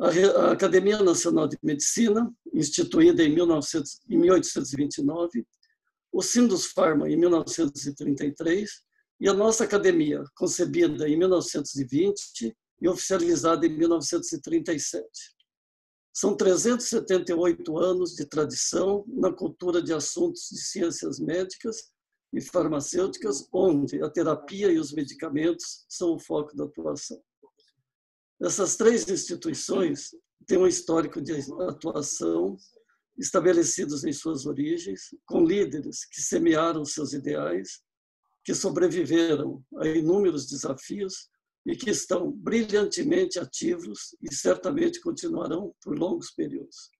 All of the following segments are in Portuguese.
A Academia Nacional de Medicina, instituída em 1829, o Sindusfarma em 1933 e a nossa academia, concebida em 1920 e oficializada em 1937. São 378 anos de tradição na cultura de assuntos de ciências médicas e farmacêuticas, onde a terapia e os medicamentos são o foco da atuação. Essas três instituições têm um histórico de atuação estabelecidos em suas origens, com líderes que semearam seus ideais, que sobreviveram a inúmeros desafios e que estão brilhantemente ativos e certamente continuarão por longos períodos.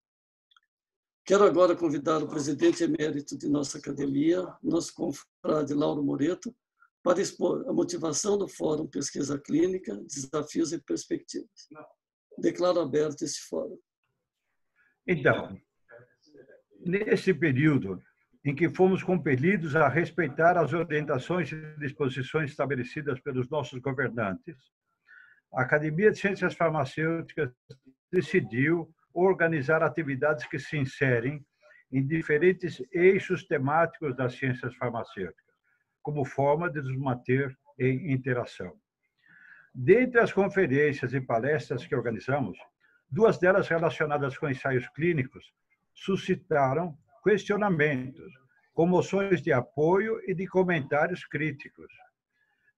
Quero agora convidar o presidente emérito de nossa academia, nosso confrade Lauro Moreto, para expor a motivação do Fórum Pesquisa Clínica, Desafios e Perspectivas. Declaro aberto este fórum. Então, nesse período em que fomos compelidos a respeitar as orientações e disposições estabelecidas pelos nossos governantes, a Academia de Ciências Farmacêuticas decidiu organizar atividades que se inserem em diferentes eixos temáticos das ciências farmacêuticas, como forma de nos manter em interação. Dentre as conferências e palestras que organizamos, duas delas relacionadas com ensaios clínicos suscitaram questionamentos, com moções de apoio e de comentários críticos.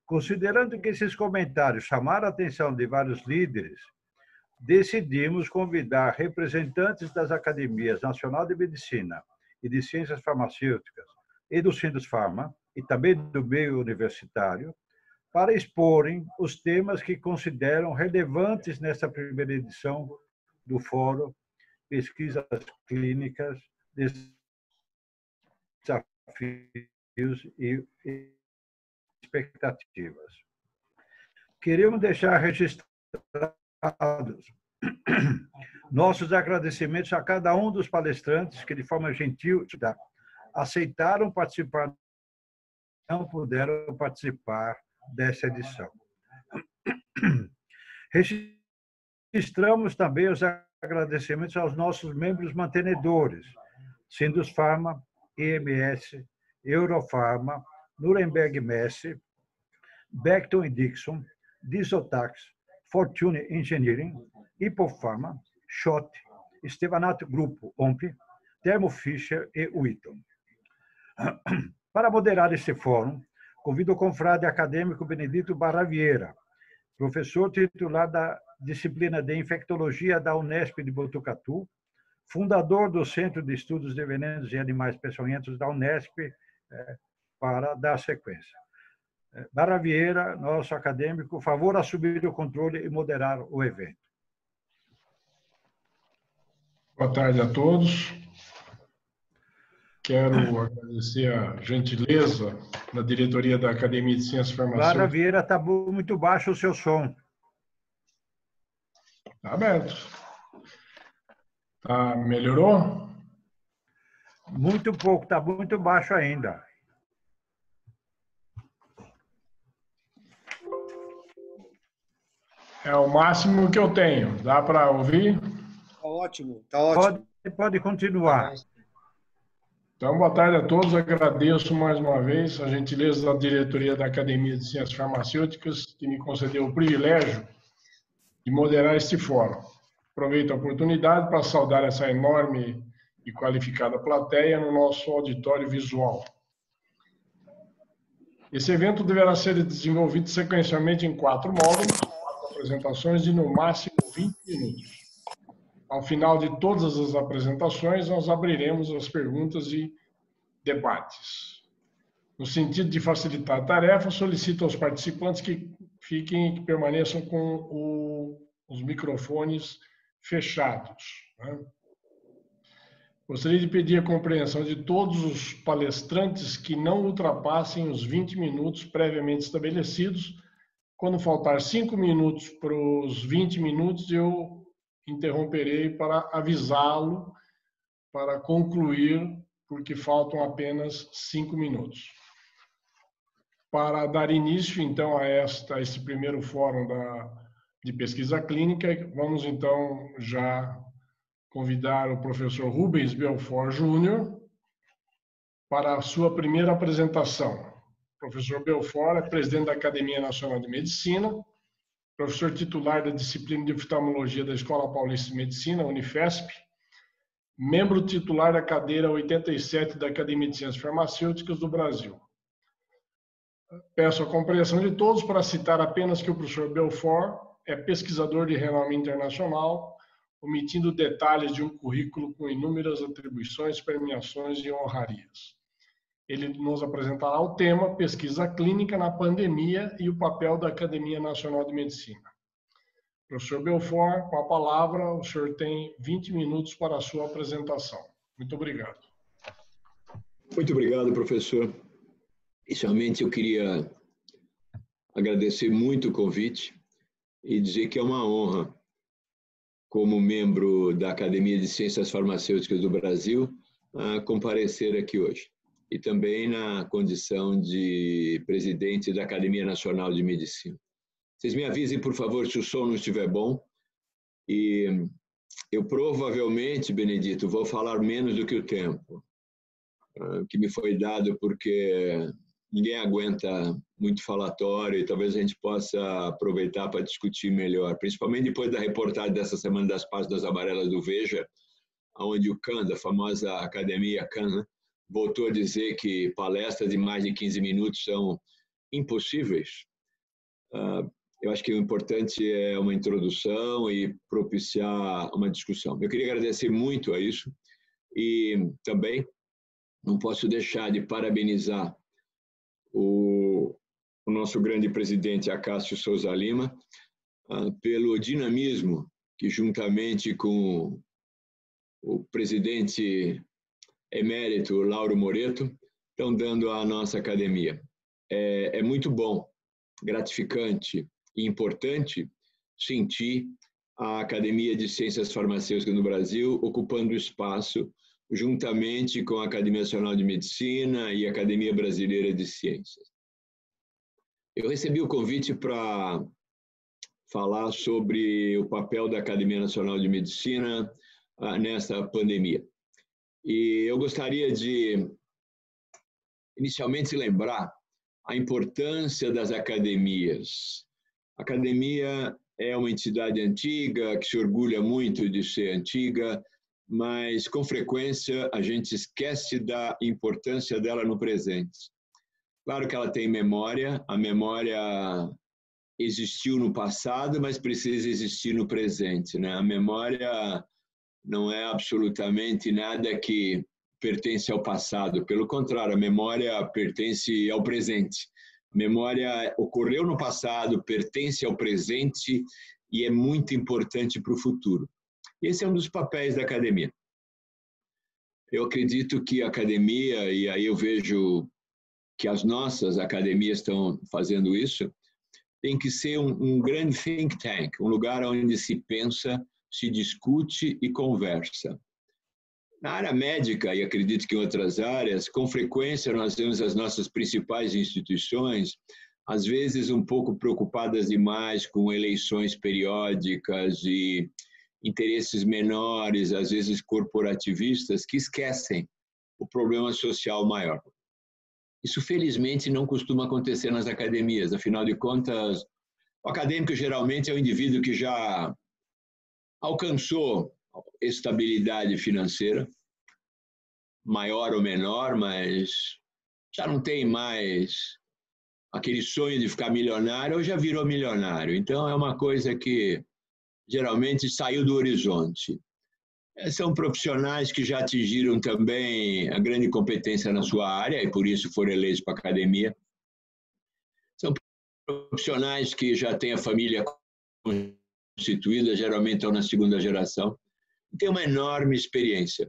Considerando que esses comentários chamaram a atenção de vários líderes, decidimos convidar representantes das Academias Nacional de Medicina e de Ciências Farmacêuticas e do Sindusfarma, e também do meio universitário, para exporem os temas que consideram relevantes nesta primeira edição do Fórum Pesquisas Clínicas, Desafios e Expectativas. Queremos deixar registrados nossos agradecimentos a cada um dos palestrantes que, de forma gentil, aceitaram participar, não puderam participar dessa edição. Registramos também os agradecimentos aos nossos membros mantenedores, Sindusfarma, EMS, Eurofarma, Nuremberg Messe, Becton Dixon, Disotax, Fortune Engineering, Hipofarma, Schott, Stevanato Grupo, OMP, Thermo Fisher e Wheaton. Para moderar este fórum, convido o confrade acadêmico Benedito Barra Vieira, professor titular da disciplina de Infectologia da Unesp de Botucatu, fundador do Centro de Estudos de Venenos e Animais Peçonhentos da Unesp, para dar sequência. Barra Vieira, nosso acadêmico, por favor, assumir o controle e moderar o evento. Boa tarde a todos. Quero agradecer a gentileza da diretoria da Academia de Ciências Farmacêuticas. Barra Vieira, está muito baixo o seu som. Está aberto. Tá, melhorou? Muito pouco, está muito baixo ainda. É o máximo que eu tenho. Dá para ouvir? Está ótimo, está ótimo. Pode continuar. Então, boa tarde a todos. Agradeço mais uma vez a gentileza da diretoria da Academia de Ciências Farmacêuticas, que me concedeu o privilégio de moderar este fórum. Aproveito a oportunidade para saudar essa enorme e qualificada plateia no nosso auditório visual. Esse evento deverá ser desenvolvido sequencialmente em 4 módulos, 4 apresentações de no máximo 20 minutos. Ao final de todas as apresentações, nós abriremos as perguntas e debates. No sentido de facilitar a tarefa, solicito aos participantes que permaneçam com os microfones fechados. Gostaria de pedir a compreensão de todos os palestrantes que não ultrapassem os 20 minutos previamente estabelecidos. Quando faltar 5 minutos para os 20 minutos, eu interromperei para avisá-lo, para concluir, porque faltam apenas 5 minutos. Para dar início, então, a este primeiro fórum de pesquisa clínica. Vamos, então, já convidar o professor Rubens Belfort Júnior para a sua primeira apresentação. O professor Belfort é presidente da Academia Nacional de Medicina, professor titular da disciplina de oftalmologia da Escola Paulista de Medicina, Unifesp, membro titular da cadeira 87 da Academia de Ciências Farmacêuticas do Brasil. Peço a compreensão de todos para citar apenas que o professor Belfort é pesquisador de renome internacional, omitindo detalhes de um currículo com inúmeras atribuições, premiações e honrarias. Ele nos apresentará o tema Pesquisa Clínica na Pandemia e o papel da Academia Nacional de Medicina. Professor Belfort, com a palavra, o senhor tem 20 minutos para a sua apresentação. Muito obrigado. Muito obrigado, professor. Inicialmente, eu queria agradecer muito o convite e dizer que é uma honra, como membro da Academia de Ciências Farmacêuticas do Brasil, comparecer aqui hoje. E também na condição de presidente da Academia Nacional de Medicina. Vocês me avisem, por favor, se o som não estiver bom. E eu provavelmente, Benedito, vou falar menos do que o tempo que me foi dado, porque ninguém aguenta muito falatório e talvez a gente possa aproveitar para discutir melhor, principalmente depois da reportagem dessa semana das páginas amarelas do Veja, onde o Khan, da famosa Academia Khan, voltou a dizer que palestras de mais de 15 minutos são impossíveis. Eu acho que o importante é uma introdução e propiciar uma discussão. Eu queria agradecer muito a isso e também não posso deixar de parabenizar o nosso grande presidente Acácio Souza Lima pelo dinamismo que, juntamente com o presidente emérito Lauro Moreto, estão dando à nossa academia. É muito bom, gratificante e importante sentir a Academia de Ciências Farmacêuticas no Brasil ocupando espaço juntamente com a Academia Nacional de Medicina e a Academia Brasileira de Ciências. Eu recebi o convite para falar sobre o papel da Academia Nacional de Medicina nessa pandemia. E eu gostaria de, inicialmente, lembrar a importância das academias. A academia é uma entidade antiga, que se orgulha muito de ser antiga, mas, com frequência, a gente esquece da importância dela no presente. Claro que ela tem memória, a memória existiu no passado, mas precisa existir no presente, né? A memória não é absolutamente nada que pertence ao passado, pelo contrário, a memória pertence ao presente. A memória ocorreu no passado, pertence ao presente e é muito importante para o futuro. Esse é um dos papéis da academia. Eu acredito que a academia, e aí eu vejo que as nossas academias estão fazendo isso, tem que ser um grande think tank, um lugar onde se pensa, se discute e conversa. Na área médica, e acredito que em outras áreas, com frequência nós vemos as nossas principais instituições, às vezes um pouco preocupadas demais com eleições periódicas e interesses menores, às vezes corporativistas, que esquecem o problema social maior. Isso, felizmente, não costuma acontecer nas academias. Afinal de contas, o acadêmico geralmente é um indivíduo que já alcançou estabilidade financeira, maior ou menor, mas já não tem mais aquele sonho de ficar milionário ou já virou milionário. Então, é uma coisa que geralmente saiu do horizonte. São profissionais que já atingiram também a grande competência na sua área e por isso foram eleitos para a academia. São profissionais que já têm a família constituída, geralmente estão na segunda geração, e têm uma enorme experiência,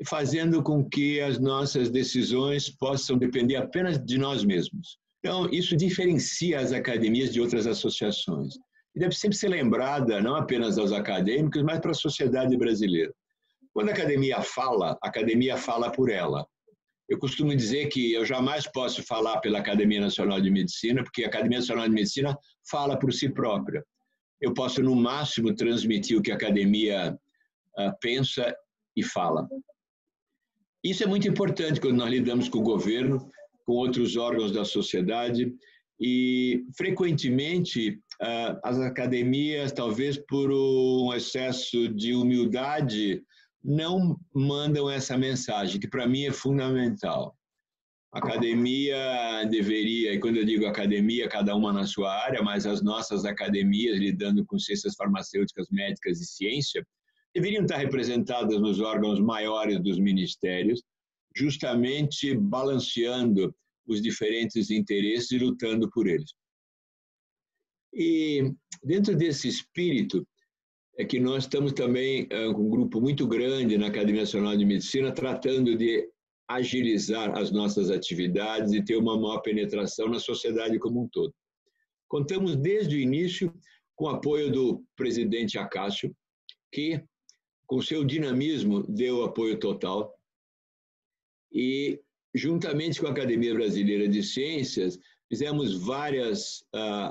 fazendo com que as nossas decisões possam depender apenas de nós mesmos. Então, isso diferencia as academias de outras associações. E deve sempre ser lembrada, não apenas aos acadêmicos, mas para a sociedade brasileira. Quando a academia fala por ela. Eu costumo dizer que eu jamais posso falar pela Academia Nacional de Medicina, porque a Academia Nacional de Medicina fala por si própria. eu posso, no máximo, transmitir o que a academia pensa e fala. Isso é muito importante quando nós lidamos com o governo, com outros órgãos da sociedade, e, frequentemente, as academias, talvez por um excesso de humildade, não mandam essa mensagem, que para mim é fundamental. A academia deveria, e quando eu digo academia, cada uma na sua área, mas as nossas academias, lidando com ciências farmacêuticas, médicas e ciência, deveriam estar representadas nos órgãos maiores dos ministérios, justamente balanceando os diferentes interesses e lutando por eles. E dentro desse espírito é que nós estamos também com um grupo muito grande na Academia Nacional de Medicina tratando de agilizar as nossas atividades e ter uma maior penetração na sociedade como um todo. Contamos desde o início com o apoio do presidente Acácio, que, com seu dinamismo, deu apoio total. E, juntamente com a Academia Brasileira de Ciências, fizemos várias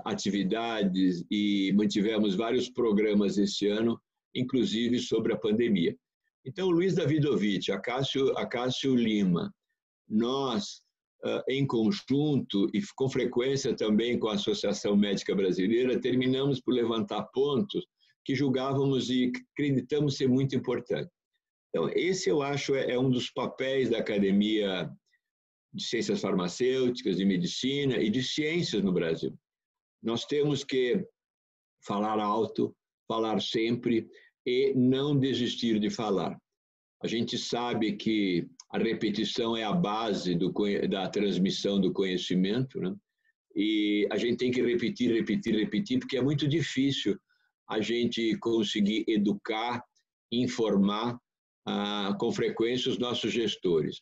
atividades e mantivemos vários programas esse ano, inclusive sobre a pandemia. Então, Luiz Davidovich, Acácio Lima, nós, em conjunto e com frequência também com a Associação Médica Brasileira, terminamos por levantar pontos que julgávamos e acreditamos ser muito importantes. Então, esse eu acho é um dos papéis da Academia de Ciências Farmacêuticas, de Medicina e de Ciências no Brasil. Nós temos que falar alto, falar sempre e não desistir de falar. A gente sabe que a repetição é a base da transmissão do conhecimento, né? E a gente tem que repetir, repetir, repetir, porque é muito difícil a gente conseguir educar, informar com frequência os nossos gestores.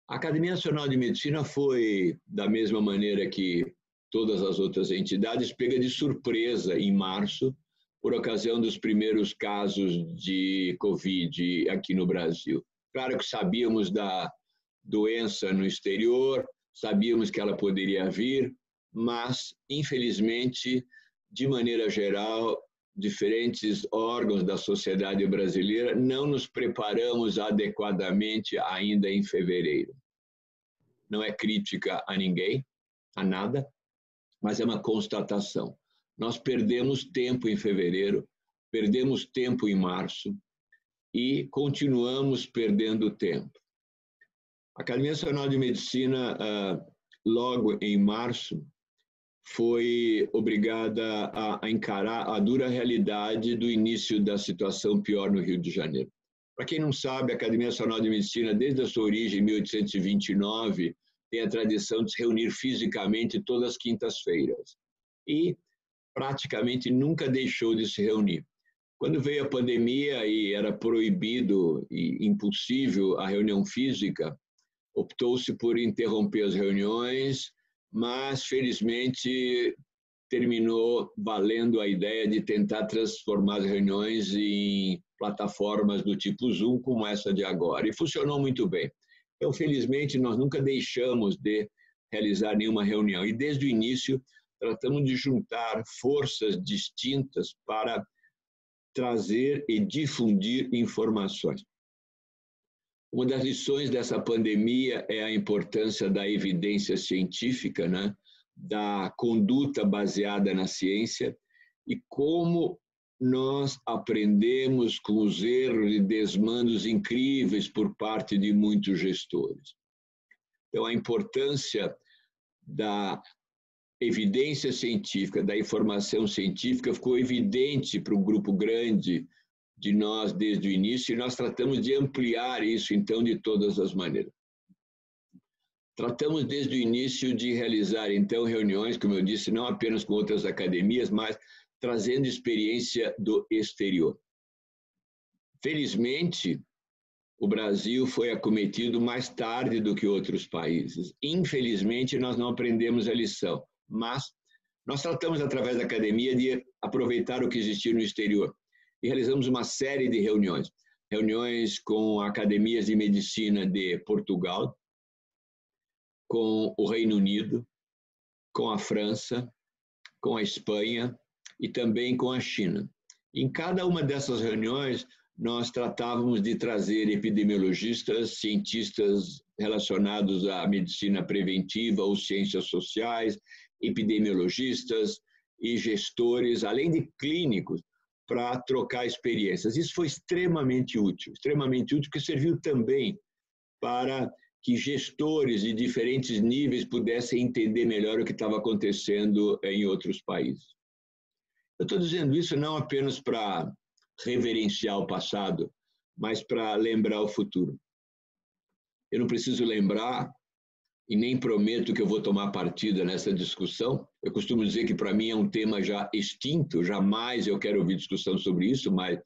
A Academia Nacional de Medicina foi, da mesma maneira que todas as outras entidades, pega de surpresa em março, por ocasião dos primeiros casos de Covid aqui no Brasil. Claro que sabíamos da doença no exterior, sabíamos que ela poderia vir, mas, infelizmente, de maneira geral, diferentes órgãos da sociedade brasileira não nos preparamos adequadamente ainda em fevereiro. Não é crítica a ninguém, a nada, mas é uma constatação. Nós perdemos tempo em fevereiro, perdemos tempo em março e continuamos perdendo tempo. A Academia Nacional de Medicina, logo em março, foi obrigada a encarar a dura realidade do início da situação pior no Rio de Janeiro. Para quem não sabe, a Academia Nacional de Medicina, desde a sua origem, em 1829, tem a tradição de se reunir fisicamente todas as quintas-feiras. E praticamente nunca deixou de se reunir. Quando veio a pandemia e era proibido e impossível a reunião física, optou-se por interromper as reuniões, mas, felizmente, terminou valendo a ideia de tentar transformar as reuniões em plataformas do tipo Zoom, como essa de agora, e funcionou muito bem. Então, felizmente, nós nunca deixamos de realizar nenhuma reunião, e desde o início tratamos de juntar forças distintas para trazer e difundir informações. Uma das lições dessa pandemia é a importância da evidência científica, né? Da conduta baseada na ciência e como nós aprendemos com os erros e desmandos incríveis por parte de muitos gestores. Então, a importância da evidência científica, da informação científica, ficou evidente para um grupo grande de nós desde o início, e nós tratamos de ampliar isso, então, de todas as maneiras. Tratamos desde o início de realizar, então, reuniões, como eu disse, não apenas com outras academias, mas trazendo experiência do exterior. Felizmente, o Brasil foi acometido mais tarde do que outros países. Infelizmente, nós não aprendemos a lição, mas nós tratamos, através da academia, de aproveitar o que existia no exterior. E realizamos uma série de reuniões. Reuniões com academias de medicina de Portugal, com o Reino Unido, com a França, com a Espanha e também com a China. Em cada uma dessas reuniões, nós tratávamos de trazer epidemiologistas, cientistas relacionados à medicina preventiva ou ciências sociais, epidemiologistas e gestores, além de clínicos, para trocar experiências. Isso foi extremamente útil porque serviu também para que gestores de diferentes níveis pudessem entender melhor o que estava acontecendo em outros países. Eu estou dizendo isso não apenas para reverenciar o passado, mas para lembrar o futuro. Eu não preciso lembrar e nem prometo que eu vou tomar partida nessa discussão. Eu costumo dizer que para mim é um tema já extinto, jamais eu quero ouvir discussão sobre isso, mas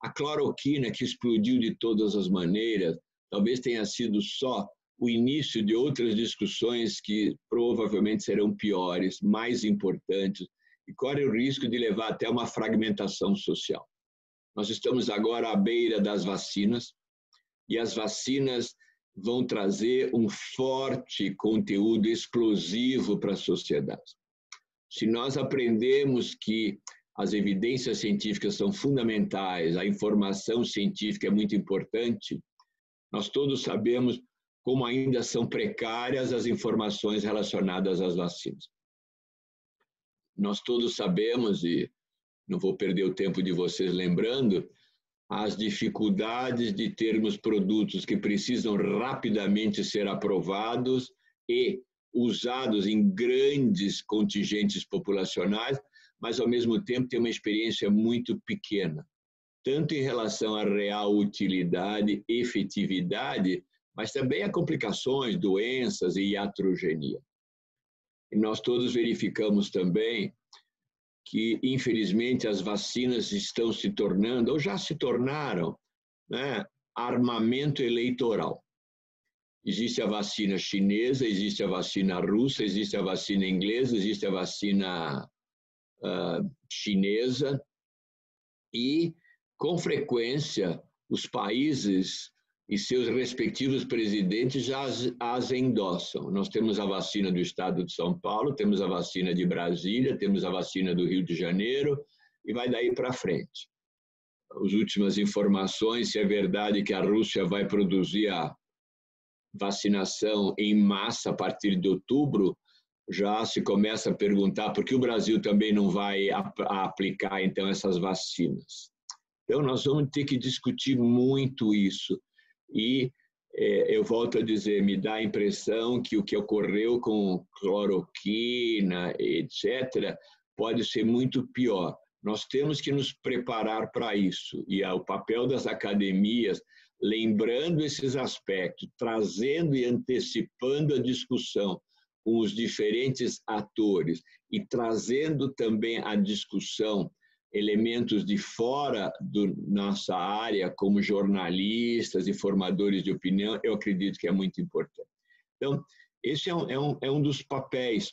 a cloroquina que explodiu de todas as maneiras, talvez tenha sido só o início de outras discussões que provavelmente serão piores, mais importantes, e corre o risco de levar até uma fragmentação social. Nós estamos agora à beira das vacinas, e as vacinas vão trazer um forte conteúdo explosivo para a sociedade. Se nós aprendemos que as evidências científicas são fundamentais, a informação científica é muito importante, nós todos sabemos como ainda são precárias as informações relacionadas às vacinas. Nós todos sabemos, e não vou perder o tempo de vocês lembrando, as dificuldades de termos produtos que precisam rapidamente ser aprovados e usados em grandes contingentes populacionais, mas ao mesmo tempo tem uma experiência muito pequena, tanto em relação à real utilidade, efetividade, mas também a complicações, doenças e iatrogenia. E nós todos verificamos também que, infelizmente, as vacinas estão se tornando, ou já se tornaram, né, armamento eleitoral. Existe a vacina chinesa, existe a vacina russa, existe a vacina inglesa, existe a vacina chinesa, e, com frequência, os países e seus respectivos presidentes já as endossam. Nós temos a vacina do estado de São Paulo, temos a vacina de Brasília, temos a vacina do Rio de Janeiro, e vai daí para frente. As últimas informações, se é verdade que a Rússia vai produzir a vacinação em massa a partir de outubro, já se começa a perguntar por que o Brasil também não vai aplicar, então, essas vacinas. Então, nós vamos ter que discutir muito isso. E eu volto a dizer, me dá a impressão que o que ocorreu com cloroquina, etc., pode ser muito pior. Nós temos que nos preparar para isso. E o papel das academias, lembrando esses aspectos, trazendo e antecipando a discussão com os diferentes atores e trazendo também a discussão elementos de fora da nossa área, como jornalistas e formadores de opinião, eu acredito que é muito importante. Então, esse é um dos papéis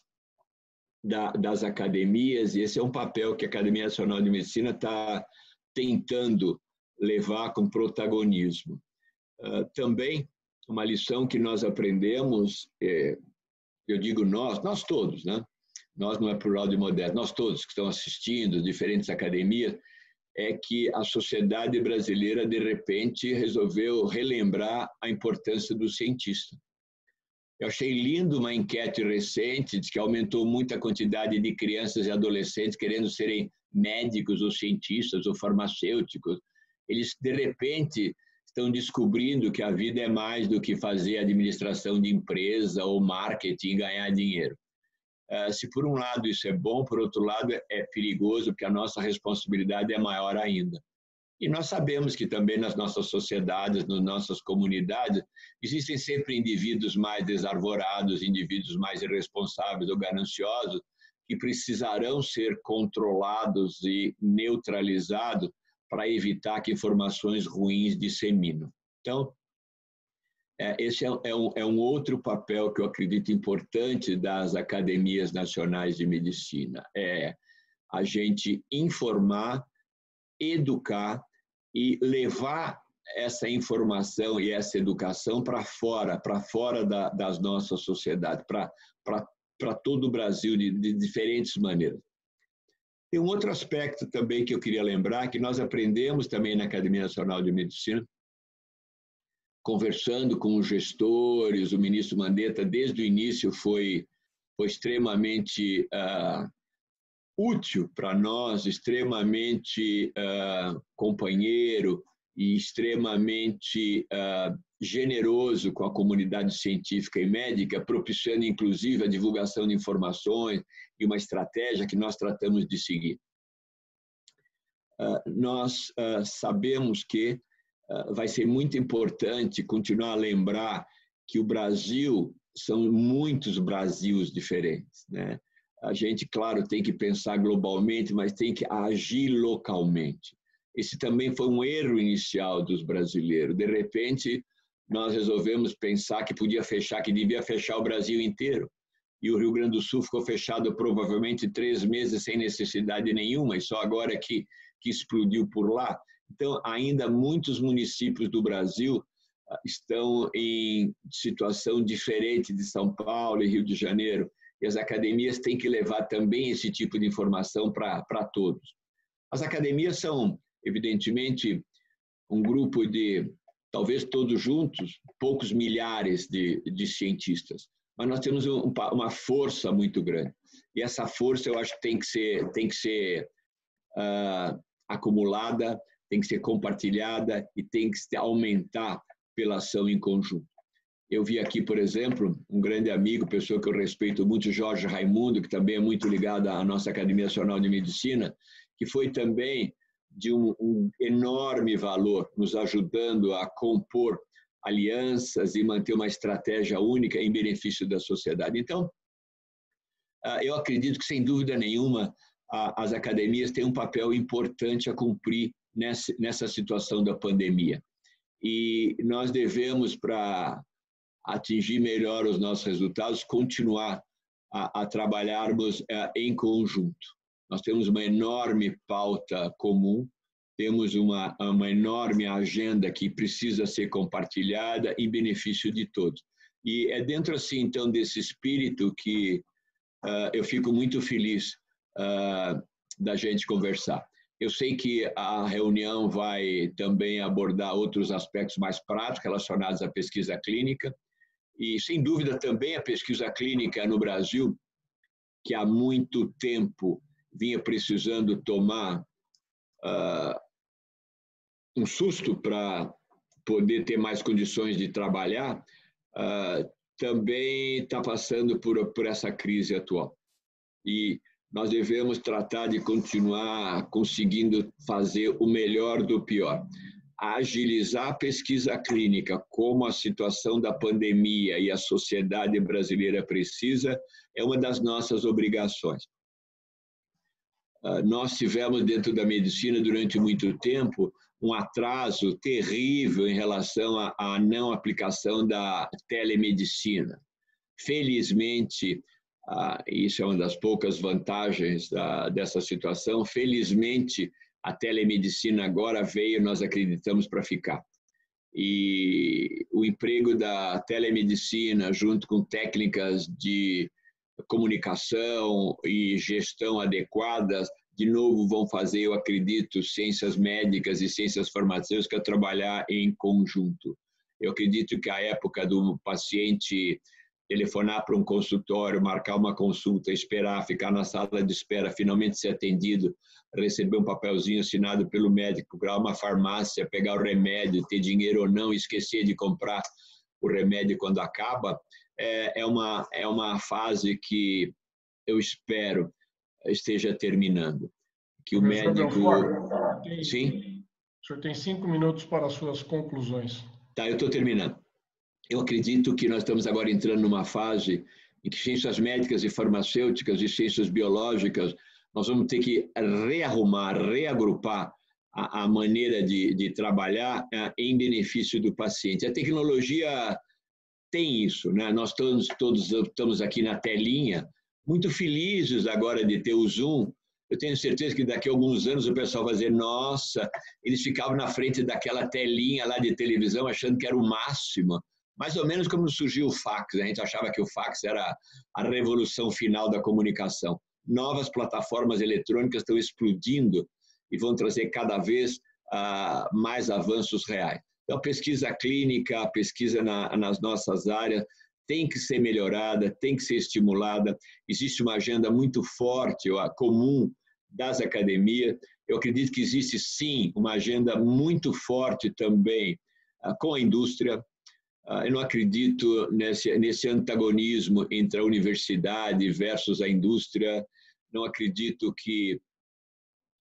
das academias, e esse é um papel que a Academia Nacional de Medicina está tentando levar com protagonismo. Também, uma lição que nós aprendemos, eu digo nós todos, né? Nós não é plural de moderno, nós todos que estão assistindo, diferentes academias, é que a sociedade brasileira, de repente, resolveu relembrar a importância do cientista. Eu achei lindo uma enquete recente que aumentou muito a quantidade de crianças e adolescentes querendo serem médicos ou cientistas ou farmacêuticos. Eles, de repente, estão descobrindo que a vida é mais do que fazer administração de empresa ou marketing e ganhar dinheiro. Se por um lado isso é bom, por outro lado é perigoso, porque a nossa responsabilidade é maior ainda. E nós sabemos que também nas nossas sociedades, nas nossas comunidades, existem sempre indivíduos mais desarvorados, indivíduos mais irresponsáveis ou gananciosos, que precisarão ser controlados e neutralizados para evitar que informações ruins disseminem. Então, esse é um outro papel que eu acredito importante das academias nacionais de medicina, é a gente informar, educar e levar essa informação e essa educação para fora das nossas sociedades, para todo o Brasil de diferentes maneiras. Tem um outro aspecto também que eu queria lembrar, que nós aprendemos também na Academia Nacional de Medicina, conversando com os gestores, o ministro Mandetta, desde o início, foi extremamente útil para nós, extremamente companheiro e extremamente generoso com a comunidade científica e médica, propiciando inclusive a divulgação de informações e uma estratégia que nós tratamos de seguir. Nós sabemos que vai ser muito importante continuar a lembrar que o Brasil são muitos Brasils diferentes, né? A gente, claro, tem que pensar globalmente, mas tem que agir localmente. Esse também foi um erro inicial dos brasileiros. De repente, nós resolvemos pensar que podia fechar, que devia fechar o Brasil inteiro. E o Rio Grande do Sul ficou fechado provavelmente 3 meses sem necessidade nenhuma, e só agora que explodiu por lá. Então, ainda muitos municípios do Brasil estão em situação diferente de São Paulo e Rio de Janeiro. E as academias têm que levar também esse tipo de informação para todos. As academias são, evidentemente, um grupo de, talvez todos juntos, poucos milhares de cientistas. Mas nós temos uma força muito grande. E essa força, eu acho que tem que ser acumulada, tem que ser compartilhada e tem que aumentar pela ação em conjunto. Eu vi aqui, por exemplo, um grande amigo, pessoa que eu respeito muito, Jorge Raimundo, que também é muito ligado à nossa Academia Nacional de Medicina, que foi também de um enorme valor, nos ajudando a compor alianças e manter uma estratégia única em benefício da sociedade. Então, eu acredito que, sem dúvida nenhuma, as academias têm um papel importante a cumprir nessa situação da pandemia. E nós devemos, para atingir melhor os nossos resultados, continuar a trabalharmos em conjunto. Nós temos uma enorme pauta comum, temos uma enorme agenda que precisa ser compartilhada em benefício de todos. E é dentro, assim, então, desse espírito que eu fico muito feliz da gente conversar. Eu sei que a reunião vai também abordar outros aspectos mais práticos relacionados à pesquisa clínica e, sem dúvida, também a pesquisa clínica no Brasil, que há muito tempo vinha precisando tomar um susto para poder ter mais condições de trabalhar, também está passando por essa crise atual. E nós devemos tratar de continuar conseguindo fazer o melhor do pior. Agilizar a pesquisa clínica, como a situação da pandemia e a sociedade brasileira precisa, é uma das nossas obrigações. Nós tivemos dentro da medicina, durante muito tempo, um atraso terrível em relação à não aplicação da telemedicina. Felizmente, isso é uma das poucas vantagens dessa situação. Felizmente, a telemedicina agora veio, nós acreditamos, para ficar. E o emprego da telemedicina, junto com técnicas de comunicação e gestão adequadas, de novo vão fazer, eu acredito, ciências médicas e ciências farmacêuticas trabalhar em conjunto. Eu acredito que a época do paciente telefonar para um consultório, marcar uma consulta, esperar, ficar na sala de espera, finalmente ser atendido, receber um papelzinho assinado pelo médico, procurar uma farmácia, pegar o remédio, ter dinheiro ou não, esquecer de comprar o remédio quando acaba, é uma fase que eu espero esteja terminando. Que o médico... Sim? O senhor tem 5 minutos para as suas conclusões. Tá, eu estou terminando. Eu acredito que nós estamos agora entrando numa fase em que ciências médicas e farmacêuticas e ciências biológicas, nós vamos ter que rearrumar, reagrupar a maneira de trabalhar em benefício do paciente. A tecnologia tem isso, né? Nós todos estamos aqui na telinha, muito felizes agora de ter o Zoom. Eu tenho certeza que daqui a alguns anos o pessoal vai dizer, nossa, eles ficavam na frente daquela telinha lá de televisão achando que era o máximo. Mais ou menos como surgiu o fax. A gente achava que o fax era a revolução final da comunicação. novas plataformas eletrônicas estão explodindo e vão trazer cada vez mais avanços reais. Então, a pesquisa clínica, a pesquisa nas nossas áreas tem que ser melhorada, tem que ser estimulada. Existe uma agenda muito forte, comum das academias. Eu acredito que existe, sim, uma agenda muito forte também com a indústria. Eu não acredito nesse antagonismo entre a universidade versus a indústria. Não acredito que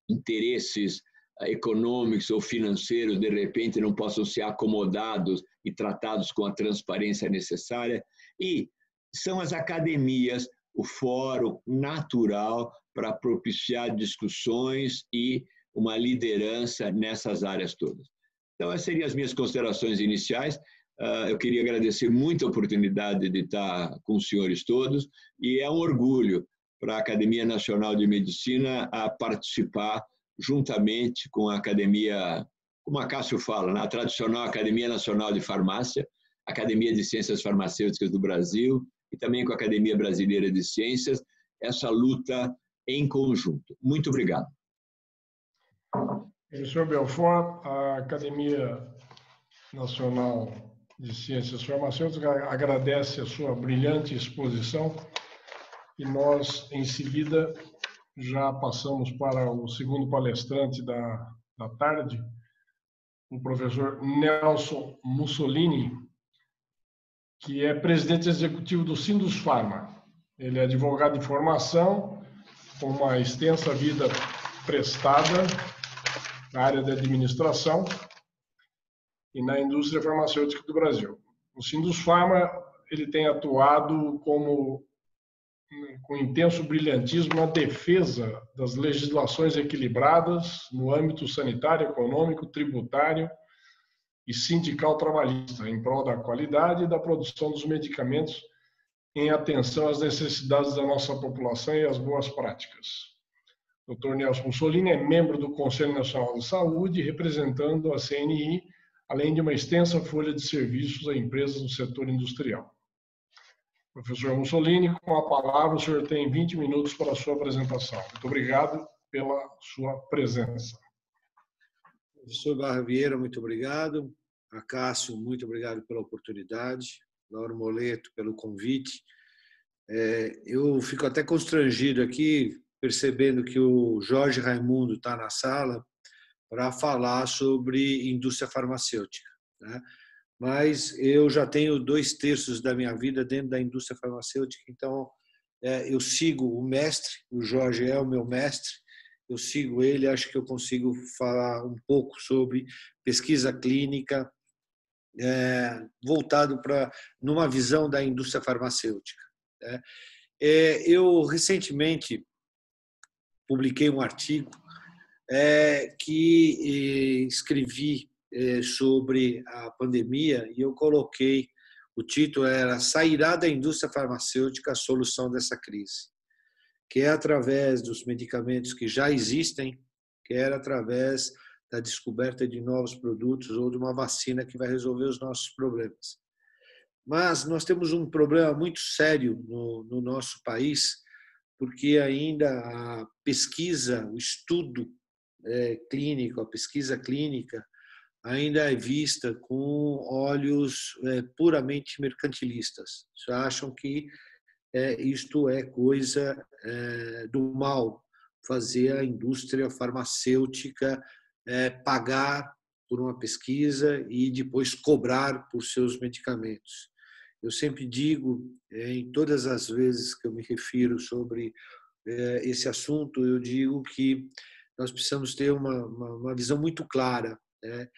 interesses econômicos ou financeiros, de repente, não possam ser acomodados e tratados com a transparência necessária. E são as academias o fórum natural para propiciar discussões e uma liderança nessas áreas todas. Então, essas seriam as minhas considerações iniciais. Eu queria agradecer muito a oportunidade de estar com os senhores todos e é um orgulho para a Academia Nacional de Medicina a participar juntamente com a Academia, como a Cássio fala, a tradicional Academia Nacional de Farmácia, Academia de Ciências Farmacêuticas do Brasil e também com a Academia Brasileira de Ciências, essa luta em conjunto. Muito obrigado. Professor Belfort, a Academia Nacional de Ciências Farmacêuticas agradece a sua brilhante exposição e nós, em seguida, já passamos para o segundo palestrante da tarde, o professor Nelson Mussolini, que é presidente executivo do Sindusfarma. Ele é advogado de formação, com uma extensa vida prestada na área de administração e na indústria farmacêutica do Brasil. O Sindusfarma ele tem atuado com intenso brilhantismo na defesa das legislações equilibradas no âmbito sanitário, econômico, tributário e sindical trabalhista, em prol da qualidade e da produção dos medicamentos em atenção às necessidades da nossa população e às boas práticas. O Dr. Nelson Mussolini é membro do Conselho Nacional de Saúde, representando a CNI, além de uma extensa folha de serviços a empresas do setor industrial. Professor Mussolini, com a palavra, o senhor tem 20 minutos para a sua apresentação. Muito obrigado pela sua presença. Professor Barra Vieira, muito obrigado. A Cássio, muito obrigado pela oportunidade. Lauro Moleto, pelo convite. Eu fico até constrangido aqui, percebendo que o Jorge Raimundo está na sala para falar sobre indústria farmacêutica, né? Mas eu já tenho 2/3 da minha vida dentro da indústria farmacêutica, então eu sigo o mestre, o Jorge é o meu mestre, eu sigo ele, acho que eu consigo falar um pouco sobre pesquisa clínica, voltado para numa visão da indústria farmacêutica. Eu recentemente publiquei um artigo que escrevi sobre a pandemia e eu coloquei, o título era Sairá da indústria farmacêutica a solução dessa crise, que é através dos medicamentos que já existem, que é através da descoberta de novos produtos ou de uma vacina que vai resolver os nossos problemas. Mas nós temos um problema muito sério no nosso país, porque ainda a pesquisa, o estudo clínico, a pesquisa clínica, ainda é vista com olhos puramente mercantilistas. Acham que isto é coisa do mal, fazer a indústria farmacêutica pagar por uma pesquisa e depois cobrar por seus medicamentos. Eu sempre digo, em todas as vezes que eu me refiro sobre esse assunto, eu digo que nós precisamos ter uma visão muito clara, né?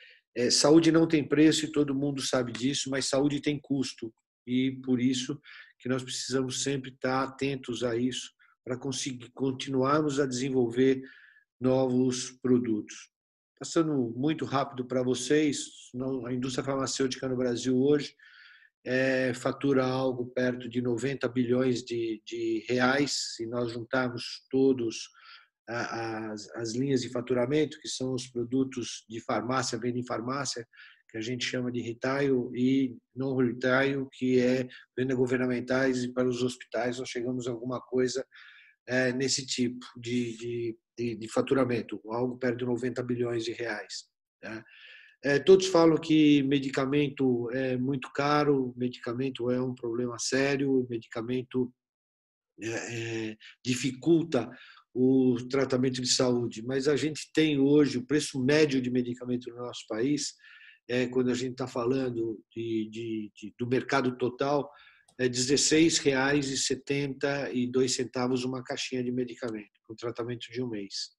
Saúde não tem preço e todo mundo sabe disso, mas saúde tem custo e por isso que nós precisamos sempre estar atentos a isso para conseguir continuarmos a desenvolver novos produtos. Passando muito rápido para vocês, a indústria farmacêutica no Brasil hoje fatura algo perto de 90 bilhões de reais, se nós juntarmos todos as linhas de faturamento, que são os produtos de farmácia, venda em farmácia, que a gente chama de retail, e não retail, que é venda governamentais, e para os hospitais nós chegamos a alguma coisa nesse tipo de faturamento, algo perto de 90 bilhões de reais. Tá? Todos falam que medicamento é muito caro, medicamento é um problema sério, medicamento dificulta o tratamento de saúde, mas a gente tem hoje o preço médio de medicamento no nosso país, quando a gente está falando do mercado total, é R$ 16,72 uma caixinha de medicamento, para o tratamento de um mês.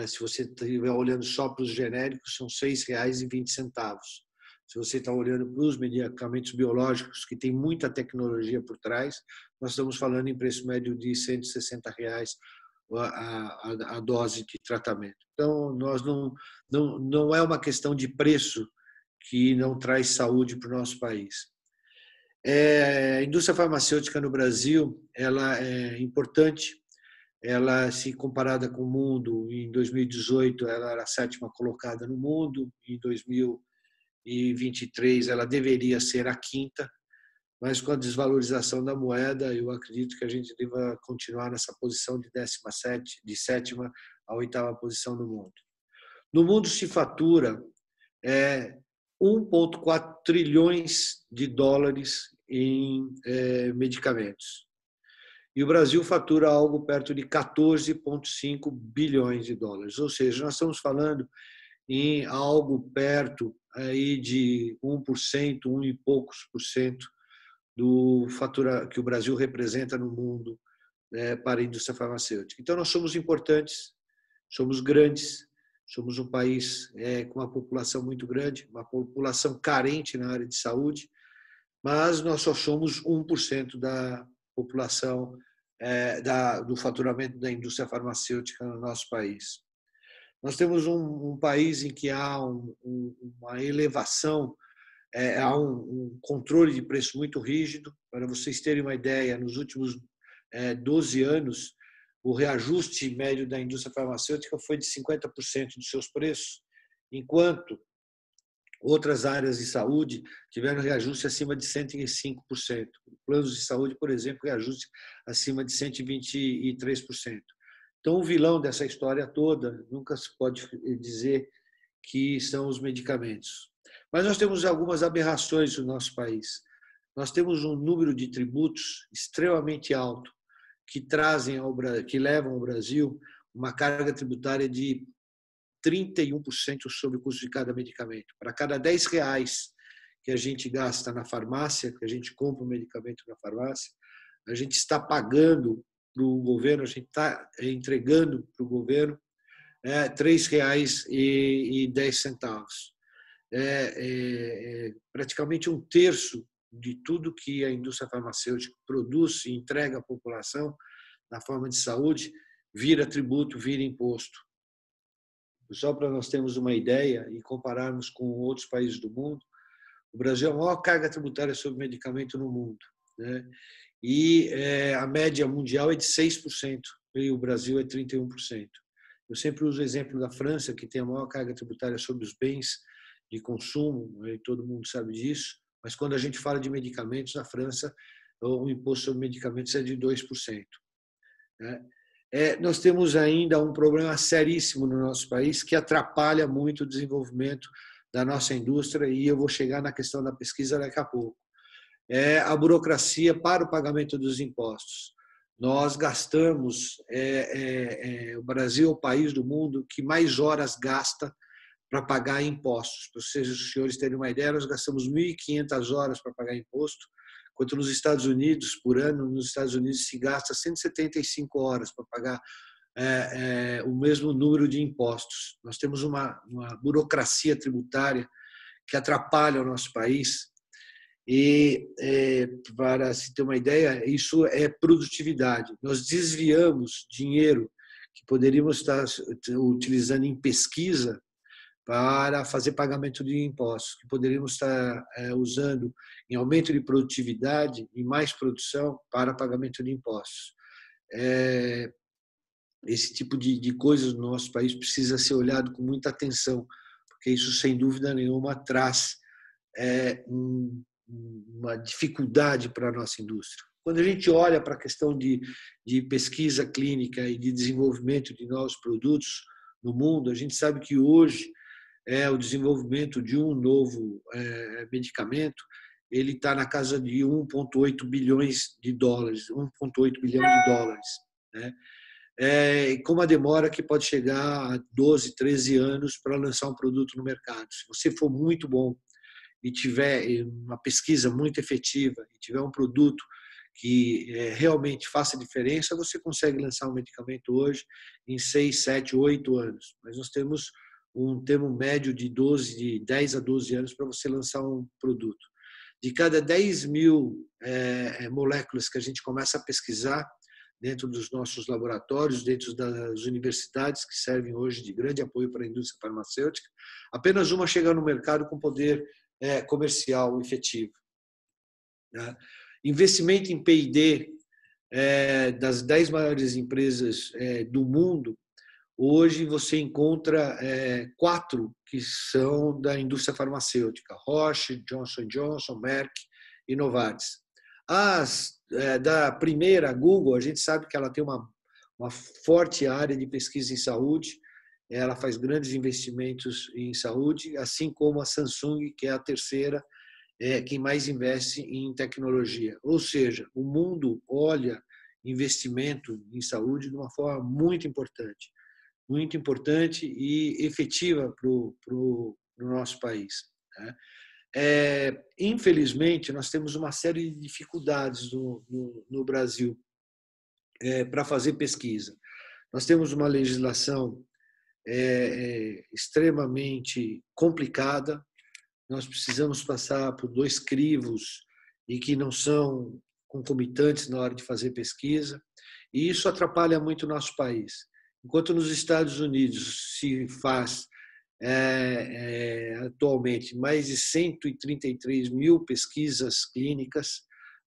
Se você estiver olhando só para os genéricos, são R$ 6,20. Se você está olhando para os medicamentos biológicos, que tem muita tecnologia por trás, nós estamos falando em preço médio de R$ 160 a dose de tratamento. Então, não é uma questão de preço que não traz saúde para o nosso país. A indústria farmacêutica no Brasil, ela é importante. Ela, se comparada com o mundo, em 2018 ela era a 7ª colocada no mundo, em 2023 ela deveria ser a 5ª, mas com a desvalorização da moeda, eu acredito que a gente deva continuar nessa posição de 7ª a 8ª posição no mundo. No mundo se fatura 1,4 trilhões de dólares em medicamentos. E o Brasil fatura algo perto de 14,5 bilhões de dólares. Ou seja, nós estamos falando em algo perto aí de 1%, 1 e poucos por cento do fatura que o Brasil representa no mundo para a indústria farmacêutica. Então, nós somos importantes, somos grandes, somos um país com uma população muito grande, uma população carente na área de saúde, mas nós só somos 1% da população do faturamento da indústria farmacêutica no nosso país. Nós temos um país em que há uma elevação, há um controle de preço muito rígido. Para vocês terem uma ideia, nos últimos 12 anos, o reajuste médio da indústria farmacêutica foi de 50% dos seus preços, enquanto outras áreas de saúde tiveram reajuste acima de 105%. Planos de saúde, por exemplo, reajuste acima de 123%. Então, o vilão dessa história toda nunca se pode dizer que são os medicamentos. Mas nós temos algumas aberrações no nosso país. Nós temos um número de tributos extremamente alto que levam ao Brasil uma carga tributária de 31% sobre o custo de cada medicamento. Para cada R$10 que a gente gasta na farmácia, que a gente compra um medicamento na farmácia, a gente está pagando para o governo, a gente está entregando para o governo R$3,10. Praticamente 1/3 de tudo que a indústria farmacêutica produz e entrega à população na forma de saúde vira tributo, vira imposto. Só para nós termos uma ideia e compararmos com outros países do mundo, o Brasil é a maior carga tributária sobre medicamento no mundo, né? E a média mundial é de 6%, e o Brasil é 31%. Eu sempre uso o exemplo da França, que tem a maior carga tributária sobre os bens de consumo, e todo mundo sabe disso, mas quando a gente fala de medicamentos, na França, o imposto sobre medicamentos é de 2%. Né? Nós temos ainda um problema seríssimo no nosso país que atrapalha muito o desenvolvimento da nossa indústria, e eu vou chegar na questão da pesquisa daqui a pouco. A burocracia para o pagamento dos impostos. Nós gastamos, o Brasil é o país do mundo que mais horas gasta para pagar impostos. Para vocês, os senhores terem uma ideia, nós gastamos 1.500 horas para pagar imposto, enquanto nos Estados Unidos, por ano, nos Estados Unidos se gasta 175 horas para pagar o mesmo número de impostos. Nós temos uma burocracia tributária que atrapalha o nosso país e, para se ter uma ideia, isso é produtividade. Nós desviamos dinheiro que poderíamos estar utilizando em pesquisa para fazer pagamento de impostos, que poderíamos estar usando em aumento de produtividade e mais produção para pagamento de impostos. Esse tipo de coisas no nosso país precisa ser olhado com muita atenção, porque isso, sem dúvida nenhuma, traz uma dificuldade para a nossa indústria. Quando a gente olha para a questão de pesquisa clínica e de desenvolvimento de novos produtos no mundo, a gente sabe que hoje o desenvolvimento de um novo medicamento, ele está na casa de 1,8 bilhões de dólares, 1,8 bilhão de dólares, né? Com uma demora que pode chegar a 12, 13 anos para lançar um produto no mercado. Se você for muito bom e tiver uma pesquisa muito efetiva e tiver um produto que realmente faça diferença, você consegue lançar um medicamento hoje em 6, 7, 8 anos. Mas nós temos um termo médio de 10 a 12 anos para você lançar um produto. De cada 10 mil moléculas que a gente começa a pesquisar dentro dos nossos laboratórios, dentro das universidades, que servem hoje de grande apoio para a indústria farmacêutica, apenas uma chega no mercado com poder comercial efetivo. Investimento em P&D das 10 maiores empresas do mundo, hoje você encontra 4 que são da indústria farmacêutica: Roche, Johnson & Johnson, Merck e Novartis. Da primeira, Google, a gente sabe que ela tem uma forte área de pesquisa em saúde, ela faz grandes investimentos em saúde, assim como a Samsung, que é a terceira, quem mais investe em tecnologia. Ou seja, o mundo olha investimento em saúde de uma forma muito importante e efetiva para o nosso país, né? Infelizmente, nós temos uma série de dificuldades no Brasil para fazer pesquisa. Nós temos uma legislação extremamente complicada, nós precisamos passar por 2 crivos e que não são concomitantes na hora de fazer pesquisa, e isso atrapalha muito o nosso país. Enquanto nos Estados Unidos se faz atualmente mais de 133 mil pesquisas clínicas,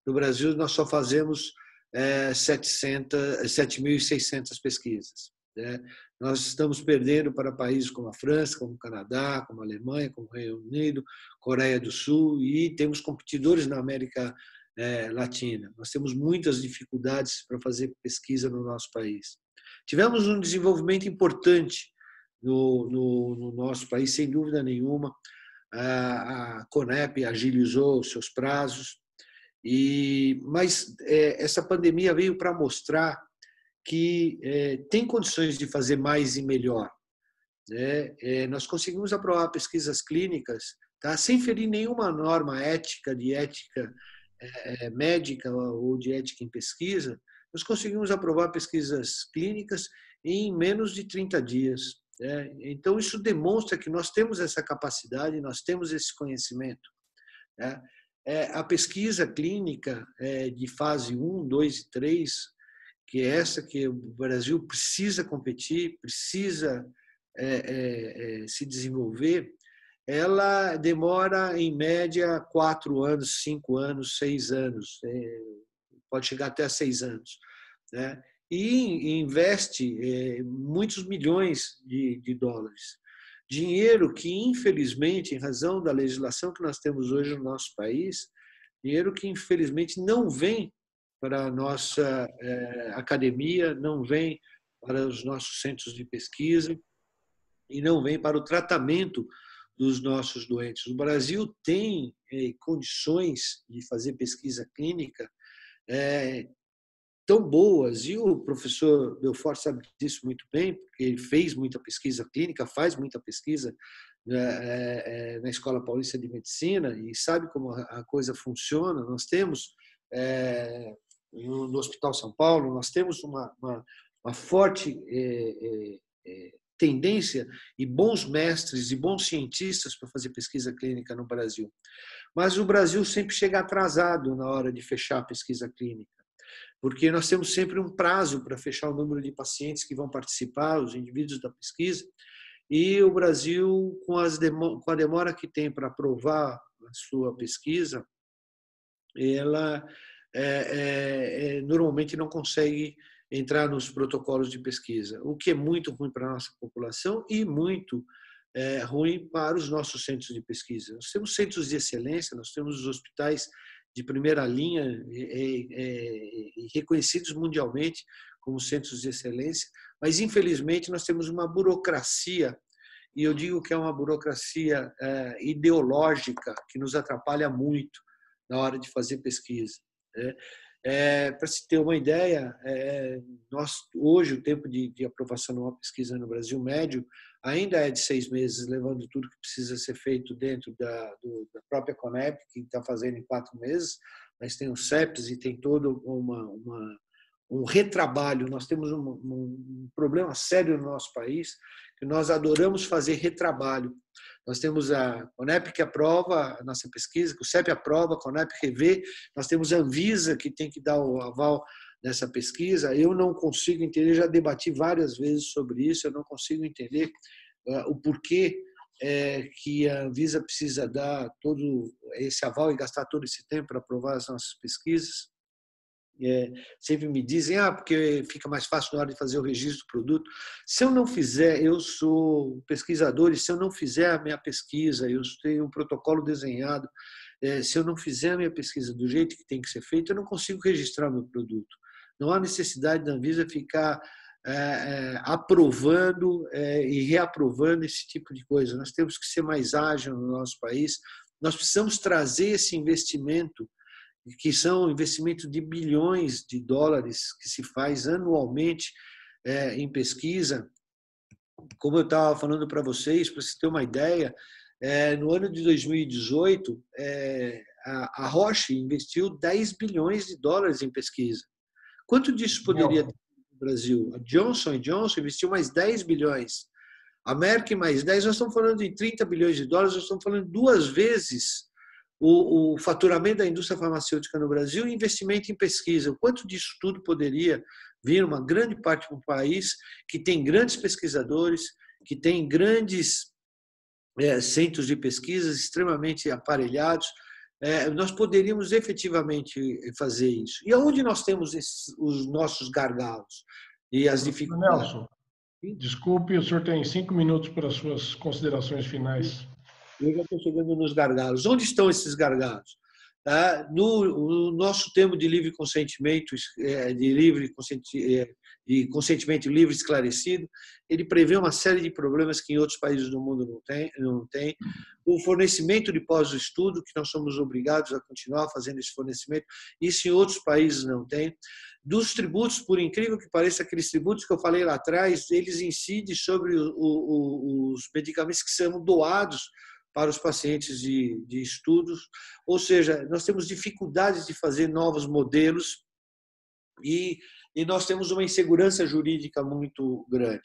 no Brasil nós só fazemos 7.600 pesquisas, né? Nós estamos perdendo para países como a França, como o Canadá, como a Alemanha, como o Reino Unido, Coreia do Sul, e temos competidores na América Latina. Nós temos muitas dificuldades para fazer pesquisa no nosso país. Tivemos um desenvolvimento importante no nosso país, sem dúvida nenhuma. A Conep agilizou os seus prazos, mas essa pandemia veio para mostrar que tem condições de fazer mais e melhor, né? Nós conseguimos aprovar pesquisas clínicas, tá, sem ferir nenhuma norma ética, de ética médica ou de ética em pesquisa. Nós conseguimos aprovar pesquisas clínicas em menos de 30 dias. Então, isso demonstra que nós temos essa capacidade, nós temos esse conhecimento. A pesquisa clínica de fase 1, 2 e 3, que é essa que o Brasil precisa competir, precisa se desenvolver, ela demora, em média, 4 anos, 5 anos, 6 anos, pode chegar até a 6 anos, né? E investe muitos milhões de dólares. Dinheiro que, infelizmente, em razão da legislação que nós temos hoje no nosso país, dinheiro que, infelizmente, não vem para a nossa academia, não vem para os nossos centros de pesquisa e não vem para o tratamento dos nossos doentes. O Brasil tem condições de fazer pesquisa clínica tão boas, e o professor Belfort sabe disso muito bem, porque ele fez muita pesquisa clínica, faz muita pesquisa na Escola Paulista de Medicina e sabe como a coisa funciona. Nós temos, no Hospital São Paulo, nós temos uma forte tendência e bons mestres e bons cientistas para fazer pesquisa clínica no Brasil. Mas o Brasil sempre chega atrasado na hora de fechar a pesquisa clínica, porque nós temos sempre um prazo para fechar o número de pacientes que vão participar, os indivíduos da pesquisa, e o Brasil, com a demora que tem para aprovar a sua pesquisa, ela normalmente não consegue entrar nos protocolos de pesquisa, o que é muito ruim para a nossa população e muito ruim para os nossos centros de pesquisa. Nós temos centros de excelência, nós temos os hospitais de primeira linha reconhecidos mundialmente como centros de excelência, mas infelizmente nós temos uma burocracia, e eu digo que é uma burocracia ideológica que nos atrapalha muito na hora de fazer pesquisa. Para se ter uma ideia, hoje o tempo de aprovação de uma pesquisa no Brasil médio ainda é de 6 meses, levando tudo que precisa ser feito dentro da própria Conep, que está fazendo em 4 meses, mas tem o CEPES e tem todo um retrabalho. Nós temos um problema sério no nosso país, que nós adoramos fazer retrabalho. Nós temos a Conep que aprova a nossa pesquisa, o CEP aprova, a Conep revê, nós temos a Anvisa que tem que dar o aval nessa pesquisa. Eu não consigo entender, já debati várias vezes sobre isso, eu não consigo entender o porquê que a Anvisa precisa dar todo esse aval e gastar todo esse tempo para aprovar as nossas pesquisas. Sempre me dizem, porque fica mais fácil na hora de fazer o registro do produto. Se eu não fizer, eu sou pesquisador, e se eu não fizer a minha pesquisa, eu tenho um protocolo desenhado, se eu não fizer a minha pesquisa do jeito que tem que ser feito, eu não consigo registrar meu produto. Não há necessidade da Anvisa ficar aprovando e reaprovando esse tipo de coisa. Nós temos que ser mais ágil no nosso país, nós precisamos trazer esse investimento, que são investimentos de bilhões de dólares que se faz anualmente em pesquisa. Como eu estava falando para vocês, para você ter uma ideia, no ano de 2018, a Roche investiu 10 bilhões de dólares em pesquisa. Quanto disso poderia ter no Brasil? A Johnson & Johnson investiu mais 10 bilhões. A Merck mais 10, nós estamos falando de 30 bilhões de dólares, nós estamos falando 2 vezes o faturamento da indústria farmacêutica no Brasil e investimento em pesquisa. O quanto disso tudo poderia vir uma grande parte para um país que tem grandes pesquisadores, que tem grandes centros de pesquisas extremamente aparelhados. Nós poderíamos efetivamente fazer isso. E aonde nós temos os nossos gargalos e as dificuldades? Nelson, desculpe, o senhor tem 5 minutos para as suas considerações finais. Eu já estou chegando nos gargalos. Onde estão esses gargalos? No nosso termo de livre consentimento, de consentimento livre esclarecido, ele prevê uma série de problemas que em outros países do mundo não tem. O fornecimento de pós-estudo, que nós somos obrigados a continuar fazendo esse fornecimento, isso em outros países não tem. Dos tributos, por incrível que pareça, aqueles tributos que eu falei lá atrás, eles incidem sobre os medicamentos que são doados para os pacientes de estudos. Ou seja, nós temos dificuldades de fazer novos modelos e nós temos uma insegurança jurídica muito grande.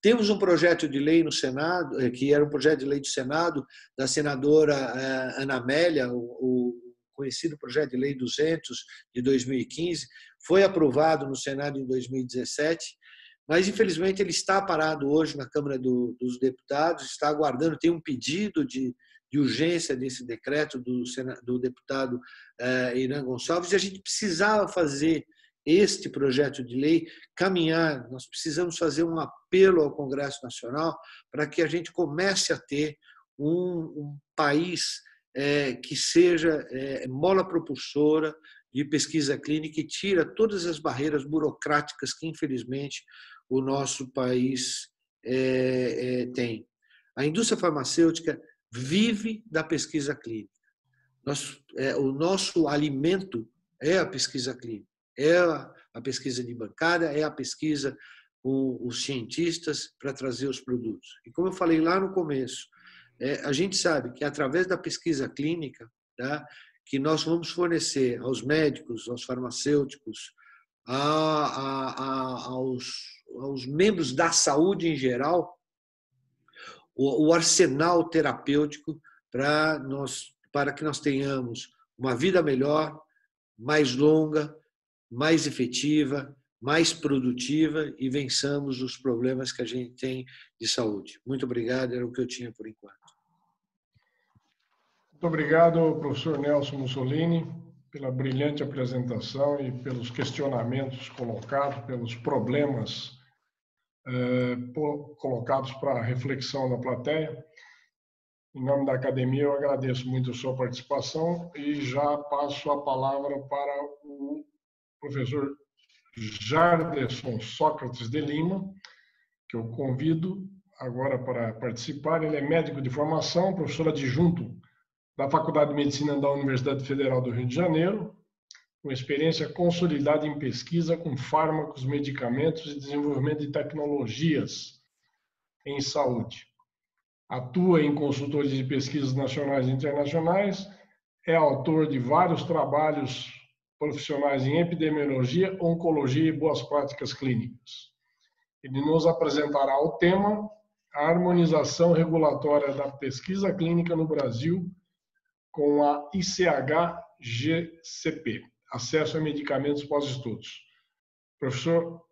Temos um projeto de lei no Senado, que era um projeto de lei do Senado, da senadora Ana Amélia, o conhecido projeto de lei 200 de 2015, foi aprovado no Senado em 2017, mas, infelizmente, ele está parado hoje na Câmara dos Deputados, está aguardando, tem um pedido de urgência desse decreto do deputado Irã Gonçalves, e a gente precisava fazer este projeto de lei caminhar, nós precisamos fazer um apelo ao Congresso Nacional para que a gente comece a ter um país que seja mola propulsora de pesquisa clínica e tira todas as barreiras burocráticas que, infelizmente, o nosso país tem. A indústria farmacêutica vive da pesquisa clínica. O nosso alimento é a pesquisa clínica, é a pesquisa de bancada, é a pesquisa com os cientistas para trazer os produtos. E como eu falei lá no começo, a gente sabe que através da pesquisa clínica, tá, que nós vamos fornecer aos médicos, aos farmacêuticos, aos membros da saúde em geral, o arsenal terapêutico para que nós tenhamos uma vida melhor, mais longa, mais efetiva, mais produtiva e vençamos os problemas que a gente tem de saúde. Muito obrigado, era o que eu tinha por enquanto. Muito obrigado, professor Nelson Mussolini, pela brilhante apresentação e pelos questionamentos colocados, pelos problemas colocados para a reflexão da plateia. Em nome da academia, eu agradeço muito a sua participação e já passo a palavra para o professor Jarderson Sócrates de Lima, que eu convido agora para participar. Ele é médico de formação, professor adjunto da Faculdade de Medicina da Universidade Federal do Rio de Janeiro, com experiência consolidada em pesquisa com fármacos, medicamentos e desenvolvimento de tecnologias em saúde. Atua em consultorias de pesquisas nacionais e internacionais, é autor de vários trabalhos profissionais em epidemiologia, oncologia e boas práticas clínicas. Ele nos apresentará o tema a harmonização regulatória da pesquisa clínica no Brasil com a ICH-GCP, acesso a medicamentos pós-estudos. Professor,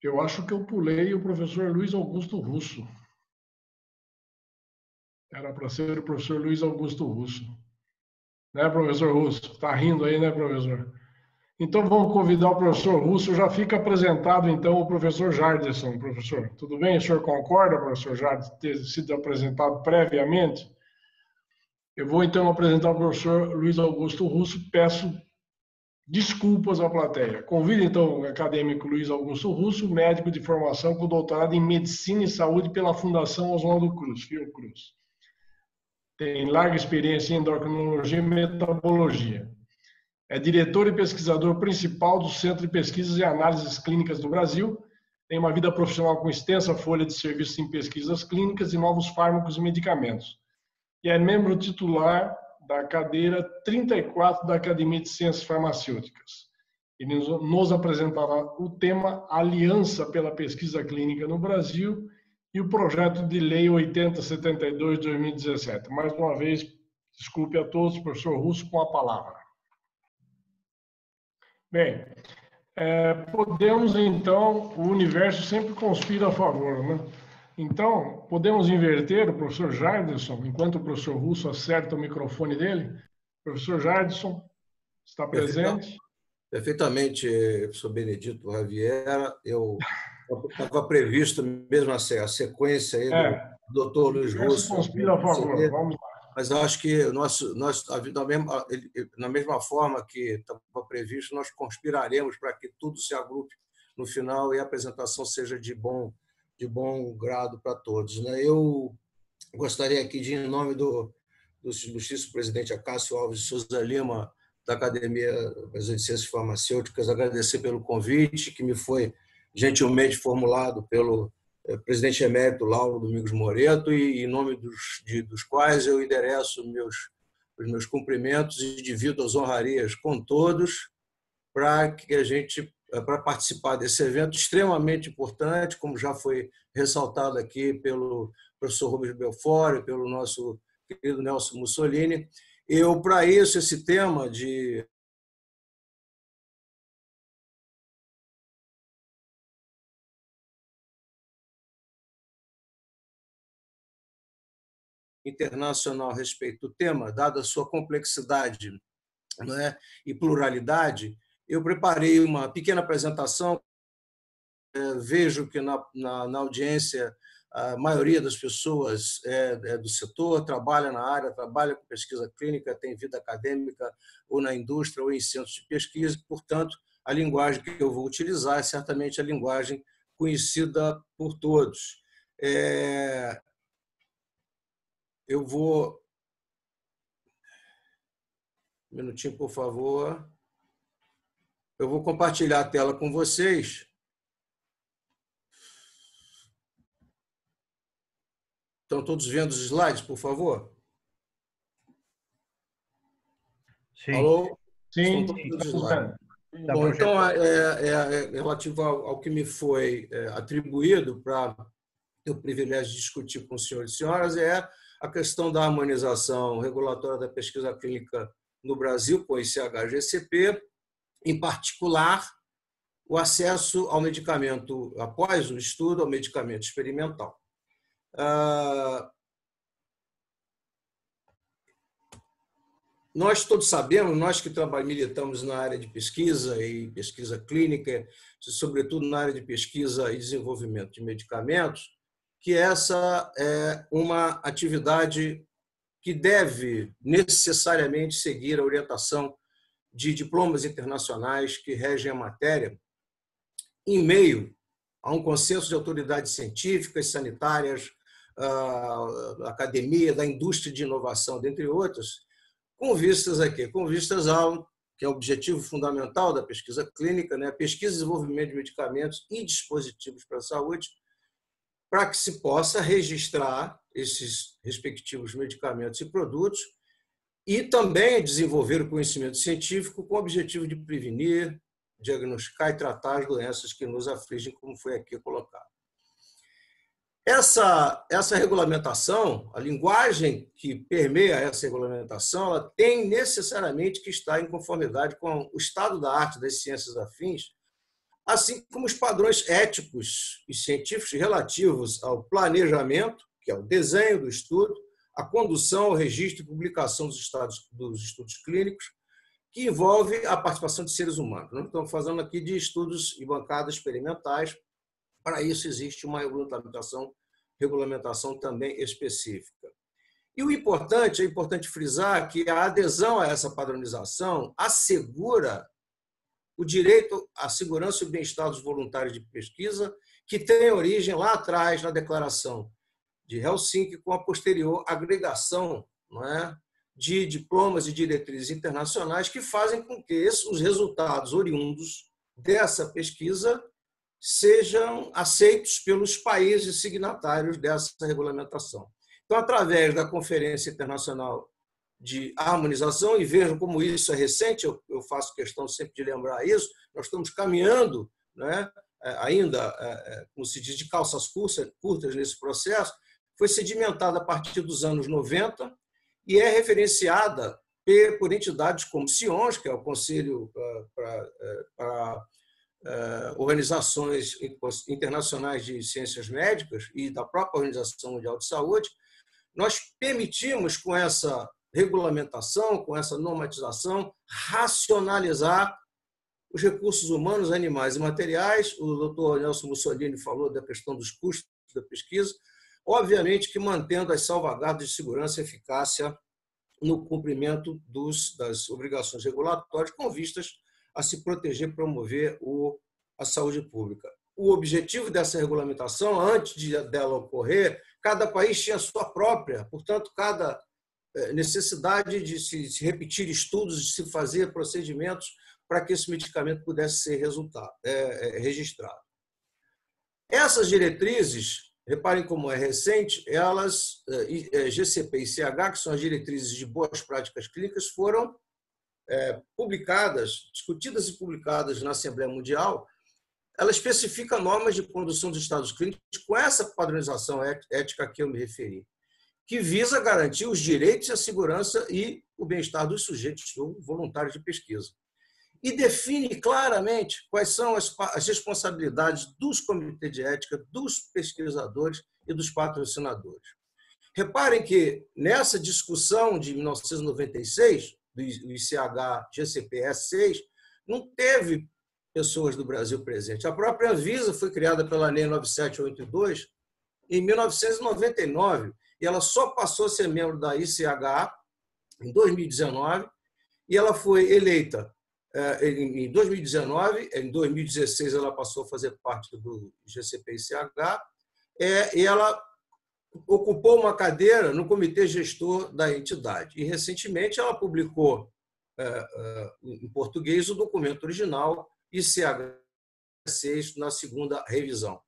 eu acho que eu pulei o professor Luiz Augusto Russo. Era para ser o professor Luiz Augusto Russo. Né, professor Russo? Está rindo aí, né, professor? Então, vamos convidar o professor Russo. Já fica apresentado, então, o professor Jarderson. Professor, tudo bem? O senhor concorda, professor Jarderson, ter sido apresentado previamente? Eu vou, então, apresentar o professor Luiz Augusto Russo. Peço desculpas à plateia. Convido, então, o acadêmico Luiz Augusto Russo, médico de formação com doutorado em Medicina e Saúde pela Fundação Oswaldo Cruz, Fiocruz. Tem larga experiência em endocrinologia e metabologia. É diretor e pesquisador principal do Centro de Pesquisas e Análises Clínicas do Brasil. Tem uma vida profissional com extensa folha de serviços em pesquisas clínicas e novos fármacos e medicamentos. E é membro titular da cadeira 34 da Academia de Ciências Farmacêuticas. Ele nos apresentará o tema Aliança pela Pesquisa Clínica no Brasil e o projeto de lei 8072 de 2017. Mais uma vez, desculpe a todos, professor Russo, com a palavra. Bem, podemos então, o universo sempre conspira a favor, né? Então, podemos inverter o professor Jarderson, enquanto o professor Russo acerta o microfone dele. Professor Jarderson, está presente? Perfeitamente, professor Benedito Javier. Eu estava previsto mesmo a sequência aí do doutor Luiz Russo. Conspira a favor, vamos lá. Mas eu acho que na mesma forma que estava previsto, nós conspiraremos para que tudo se agrupe no final e a apresentação seja de bom grado para todos. Eu gostaria aqui, em nome do ilustríssimo presidente Acácio Alves de Souza Lima, da Academia Brasileira de Ciências Farmacêuticas, agradecer pelo convite que me foi gentilmente formulado pelo presidente emérito Lauro Domingos Moreto, e em nome dos quais eu endereço os meus cumprimentos e divido as honrarias com todos para participar desse evento extremamente importante, como já foi ressaltado aqui pelo professor Rubens Belfort e pelo nosso querido Nelson Mussolini. Para isso, esse tema de internacional a respeito do tema, dada a sua complexidade, né, e pluralidade, eu preparei uma pequena apresentação. Vejo que na audiência a maioria das pessoas é do setor, trabalha na área, trabalha com pesquisa clínica, tem vida acadêmica ou na indústria ou em centros de pesquisa. Portanto, a linguagem que eu vou utilizar é certamente a linguagem conhecida por todos. Eu vou... Um minutinho, por favor. Eu vou compartilhar a tela com vocês. Estão todos vendo os slides, por favor? Sim. Alô? Sim. Estão todos os slides. Bom, então, relativo ao que me foi atribuído para ter o privilégio de discutir com os senhores e senhoras, é a questão da harmonização regulatória da pesquisa clínica no Brasil, com o ICH-GCP, em particular, o acesso ao medicamento, após o estudo, ao medicamento experimental. Nós todos sabemos, nós que militamos na área de pesquisa e pesquisa clínica, sobretudo na área de pesquisa e desenvolvimento de medicamentos, que essa é uma atividade que deve necessariamente seguir a orientação de diplomas internacionais que regem a matéria, em meio a um consenso de autoridades científicas, sanitárias, da academia, da indústria de inovação, dentre outras, com vistas ao que é o objetivo fundamental da pesquisa clínica, né? Pesquisa e desenvolvimento de medicamentos e dispositivos para a saúde, para que se possa registrar esses respectivos medicamentos e produtos e também desenvolver o conhecimento científico com o objetivo de prevenir, diagnosticar e tratar as doenças que nos afligem, como foi aqui colocado. Essa regulamentação, a linguagem que permeia essa regulamentação, ela tem necessariamente que estar em conformidade com o estado da arte das ciências afins, assim como os padrões éticos e científicos relativos ao planejamento, que é o desenho do estudo, a condução, o registro e publicação dos estudos clínicos, que envolve a participação de seres humanos. Nós estamos falando aqui de estudos e bancadas experimentais. Para isso existe uma regulamentação também específica. E é importante frisar que a adesão a essa padronização assegura o direito à segurança e o bem-estar dos voluntários de pesquisa, que tem origem lá atrás na Declaração de Helsinki, com a posterior agregação, não é, de diplomas e diretrizes internacionais que fazem com que os resultados oriundos dessa pesquisa sejam aceitos pelos países signatários dessa regulamentação. Então, através da Conferência Internacional de Harmonização, e vejam como isso é recente, eu faço questão sempre de lembrar isso, nós estamos caminhando, né, ainda, como se diz, de calças curtas nesse processo, foi sedimentada a partir dos anos 90 e é referenciada por entidades como CIONS, que é o Conselho para Organizações Internacionais de Ciências Médicas e da própria Organização Mundial de Saúde. Nós permitimos, com essa regulamentação, com essa normatização, racionalizar os recursos humanos, animais e materiais. O doutor Nelson Mussolini falou da questão dos custos da pesquisa, obviamente que mantendo as salvaguardas de segurança e eficácia no cumprimento das obrigações regulatórias com vistas a se proteger e promover a saúde pública. O objetivo dessa regulamentação, antes dela ocorrer, cada país tinha a sua própria, portanto, cada necessidade de se repetir estudos, de se fazer procedimentos para que esse medicamento pudesse ser registrado. Essas diretrizes, reparem como é recente, elas, GCP e CH, que são as diretrizes de boas práticas clínicas, foram publicadas, discutidas e publicadas na Assembleia Mundial. Ela especifica normas de condução dos estados clínicos com essa padronização ética a que eu me referi, que visa garantir os direitos e a segurança e o bem-estar dos sujeitos voluntários de pesquisa. E define claramente quais são as responsabilidades dos comitês de ética, dos pesquisadores e dos patrocinadores. Reparem que, nessa discussão de 1996, do ICH GCPS 6, não teve pessoas do Brasil presentes. A própria Anvisa foi criada pela Lei 9782 em 1999, e ela só passou a ser membro da ICH em 2019, e ela foi eleita em 2019, em 2016 ela passou a fazer parte do GCP-ICH, e ela ocupou uma cadeira no comitê gestor da entidade. E, recentemente, ela publicou em português o documento original ICH-6 na segunda revisão.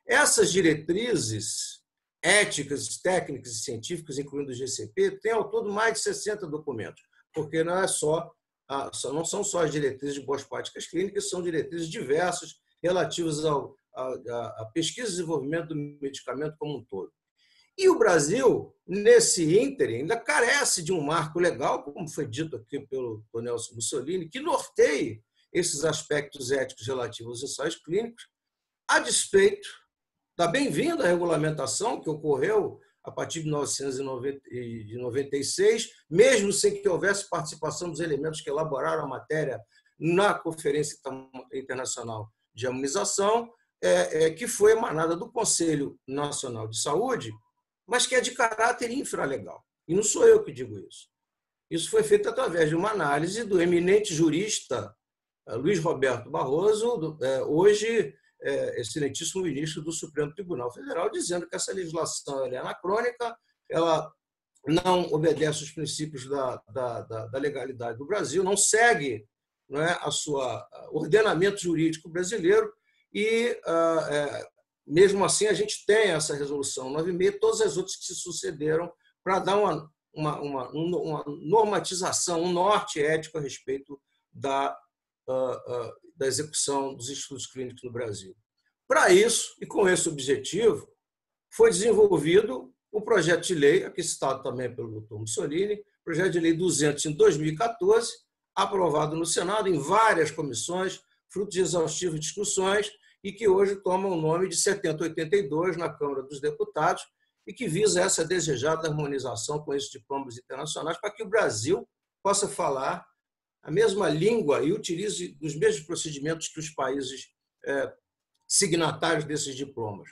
Essas diretrizes éticas, técnicas e científicas, incluindo o GCP, têm ao todo mais de 60 documentos, porque não são só as diretrizes de boas práticas clínicas, são diretrizes diversas relativas à pesquisa e desenvolvimento do medicamento como um todo. E o Brasil, nesse ínterim, ainda carece de um marco legal, como foi dito aqui pelo Nelson Mussolini, que norteie esses aspectos éticos relativos aos ensaios clínicos, a despeito da bem-vinda regulamentação que ocorreu a partir de 1996, mesmo sem que houvesse participação dos elementos que elaboraram a matéria na Conferência Internacional de Harmonização, que foi emanada do Conselho Nacional de Saúde, mas que é de caráter infralegal. E não sou eu que digo isso. Isso foi feito através de uma análise do eminente jurista Luiz Roberto Barroso, hoje excelentíssimo ministro do Supremo Tribunal Federal, dizendo que essa legislação é anacrônica, ela não obedece aos princípios da legalidade do Brasil, não segue, não é, a sua ordenamento jurídico brasileiro e, mesmo assim, a gente tem essa resolução 96, todas as outras que se sucederam para dar uma normatização, um norte ético a respeito da execução dos estudos clínicos no Brasil. Para isso, e com esse objetivo, foi desenvolvido o projeto de lei, aqui citado também pelo Dr. Mussolini, projeto de lei 200 em 2014, aprovado no Senado em várias comissões, fruto de exaustivas discussões, e que hoje toma o nome de 7082 na Câmara dos Deputados, e que visa essa desejada harmonização com esses diplomas internacionais, para que o Brasil possa falar a mesma língua e utilize os mesmos procedimentos que os países signatários desses diplomas.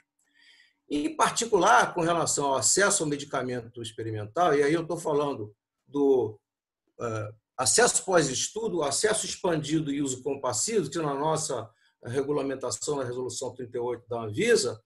Em particular, com relação ao acesso ao medicamento experimental, e aí eu estou falando do acesso pós-estudo, acesso expandido e uso compassivo, que na nossa regulamentação, na Resolução 38 da Anvisa,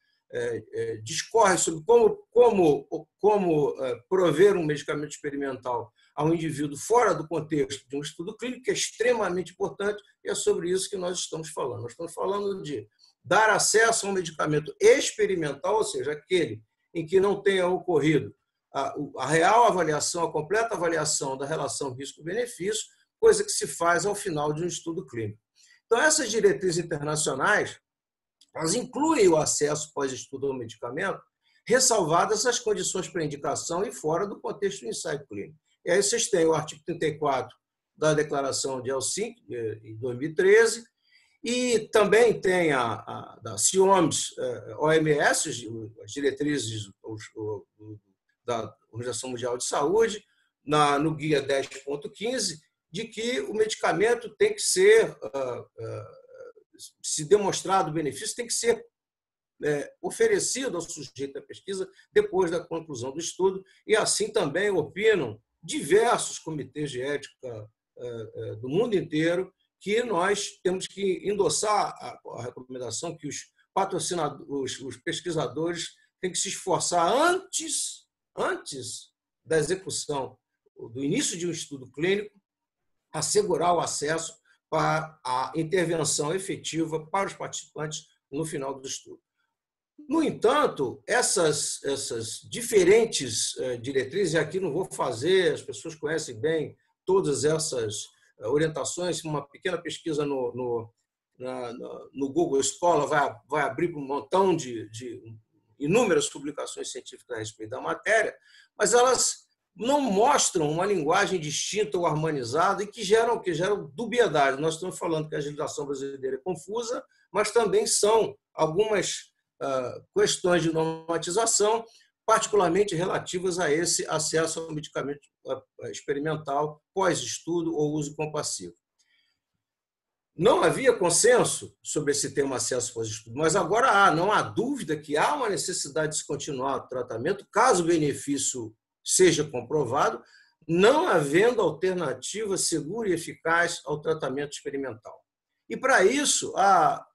discorre sobre como prover um medicamento experimental a um indivíduo fora do contexto de um estudo clínico, que é extremamente importante, e é sobre isso que nós estamos falando. Nós estamos falando de dar acesso a um medicamento experimental, ou seja, aquele em que não tenha ocorrido a real avaliação, a completa avaliação da relação risco-benefício, coisa que se faz ao final de um estudo clínico. Então, essas diretrizes internacionais, elas incluem o acesso pós-estudo ao medicamento, ressalvadas as condições para indicação e fora do contexto do ensaio clínico. E aí vocês têm o artigo 34 da Declaração de Helsinki, de 2013, e também tem da CIOMS, OMS, as diretrizes da Organização Mundial de Saúde, no guia 10.15, de que o medicamento tem que ser, se demonstrado o benefício, tem que ser oferecido ao sujeito da pesquisa depois da conclusão do estudo, e assim também opinam diversos comitês de ética do mundo inteiro, que nós temos que endossar a recomendação que os patrocinadores, os pesquisadores têm que se esforçar antes da execução, do início de um estudo clínico, assegurar o acesso para a intervenção efetiva para os participantes no final do estudo. No entanto, essas diferentes diretrizes, e aqui não vou fazer, as pessoas conhecem bem todas essas orientações, uma pequena pesquisa no Google Scholar vai abrir um montão de inúmeras publicações científicas a respeito da matéria, mas elas não mostram uma linguagem distinta ou harmonizada e que geram dubiedade. Nós estamos falando que a legislação brasileira é confusa, mas também são algumas questões de normatização, particularmente relativas a esse acesso ao medicamento experimental pós-estudo ou uso compassivo. Não havia consenso sobre esse tema acesso pós-estudo, mas agora não há dúvida que há uma necessidade de se continuar o tratamento, caso o benefício seja comprovado, não havendo alternativa segura e eficaz ao tratamento experimental. E, para isso, a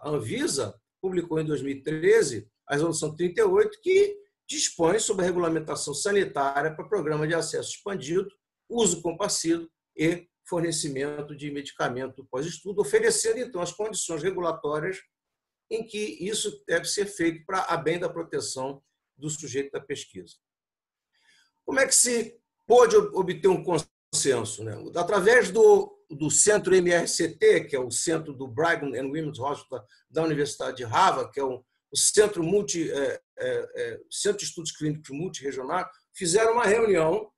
Anvisa publicou em 2013 a Resolução 38, que dispõe sobre a regulamentação sanitária para programa de acesso expandido, uso compassivo e fornecimento de medicamento pós-estudo, oferecendo, então, as condições regulatórias em que isso deve ser feito para a bem da proteção do sujeito da pesquisa. Como é que se pôde obter um consenso? Né? Através do Centro MRCT, que é o Centro do Brigham and Women's Hospital da Universidade de Harvard, que é o Centro de Estudos Clínicos Multirregional, fizeram uma reunião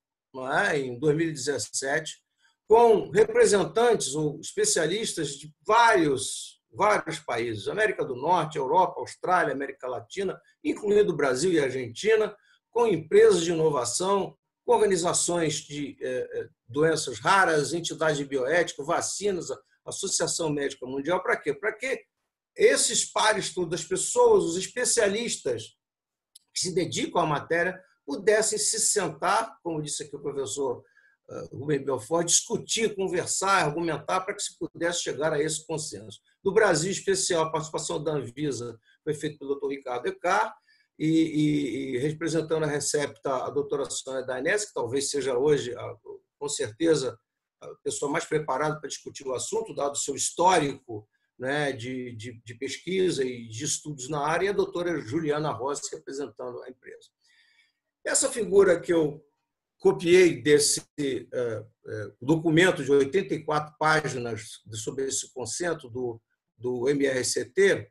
em 2017 com representantes ou especialistas de vários países, América do Norte, Europa, Austrália, América Latina, incluindo o Brasil e a Argentina, com empresas de inovação, com organizações de doenças raras, entidades de bioética, vacinas, Associação Médica Mundial. Para quê? Para que esses pares todos, as pessoas, os especialistas que se dedicam à matéria, pudessem se sentar, como disse aqui o professor Rubem Belfort, discutir, conversar, argumentar para que se pudesse chegar a esse consenso. No Brasil, em especial, a participação da Anvisa foi feita pelo Dr. Ricardo Ecar, e representando a Recepta, a doutora Sônia Dainese, que talvez seja hoje, com certeza, a pessoa mais preparada para discutir o assunto, dado o seu histórico, né, de pesquisa e de estudos na área, e a doutora Juliana Rossi, representando a empresa. Essa figura que eu copiei desse documento de 84 páginas sobre esse conceito do MRCT,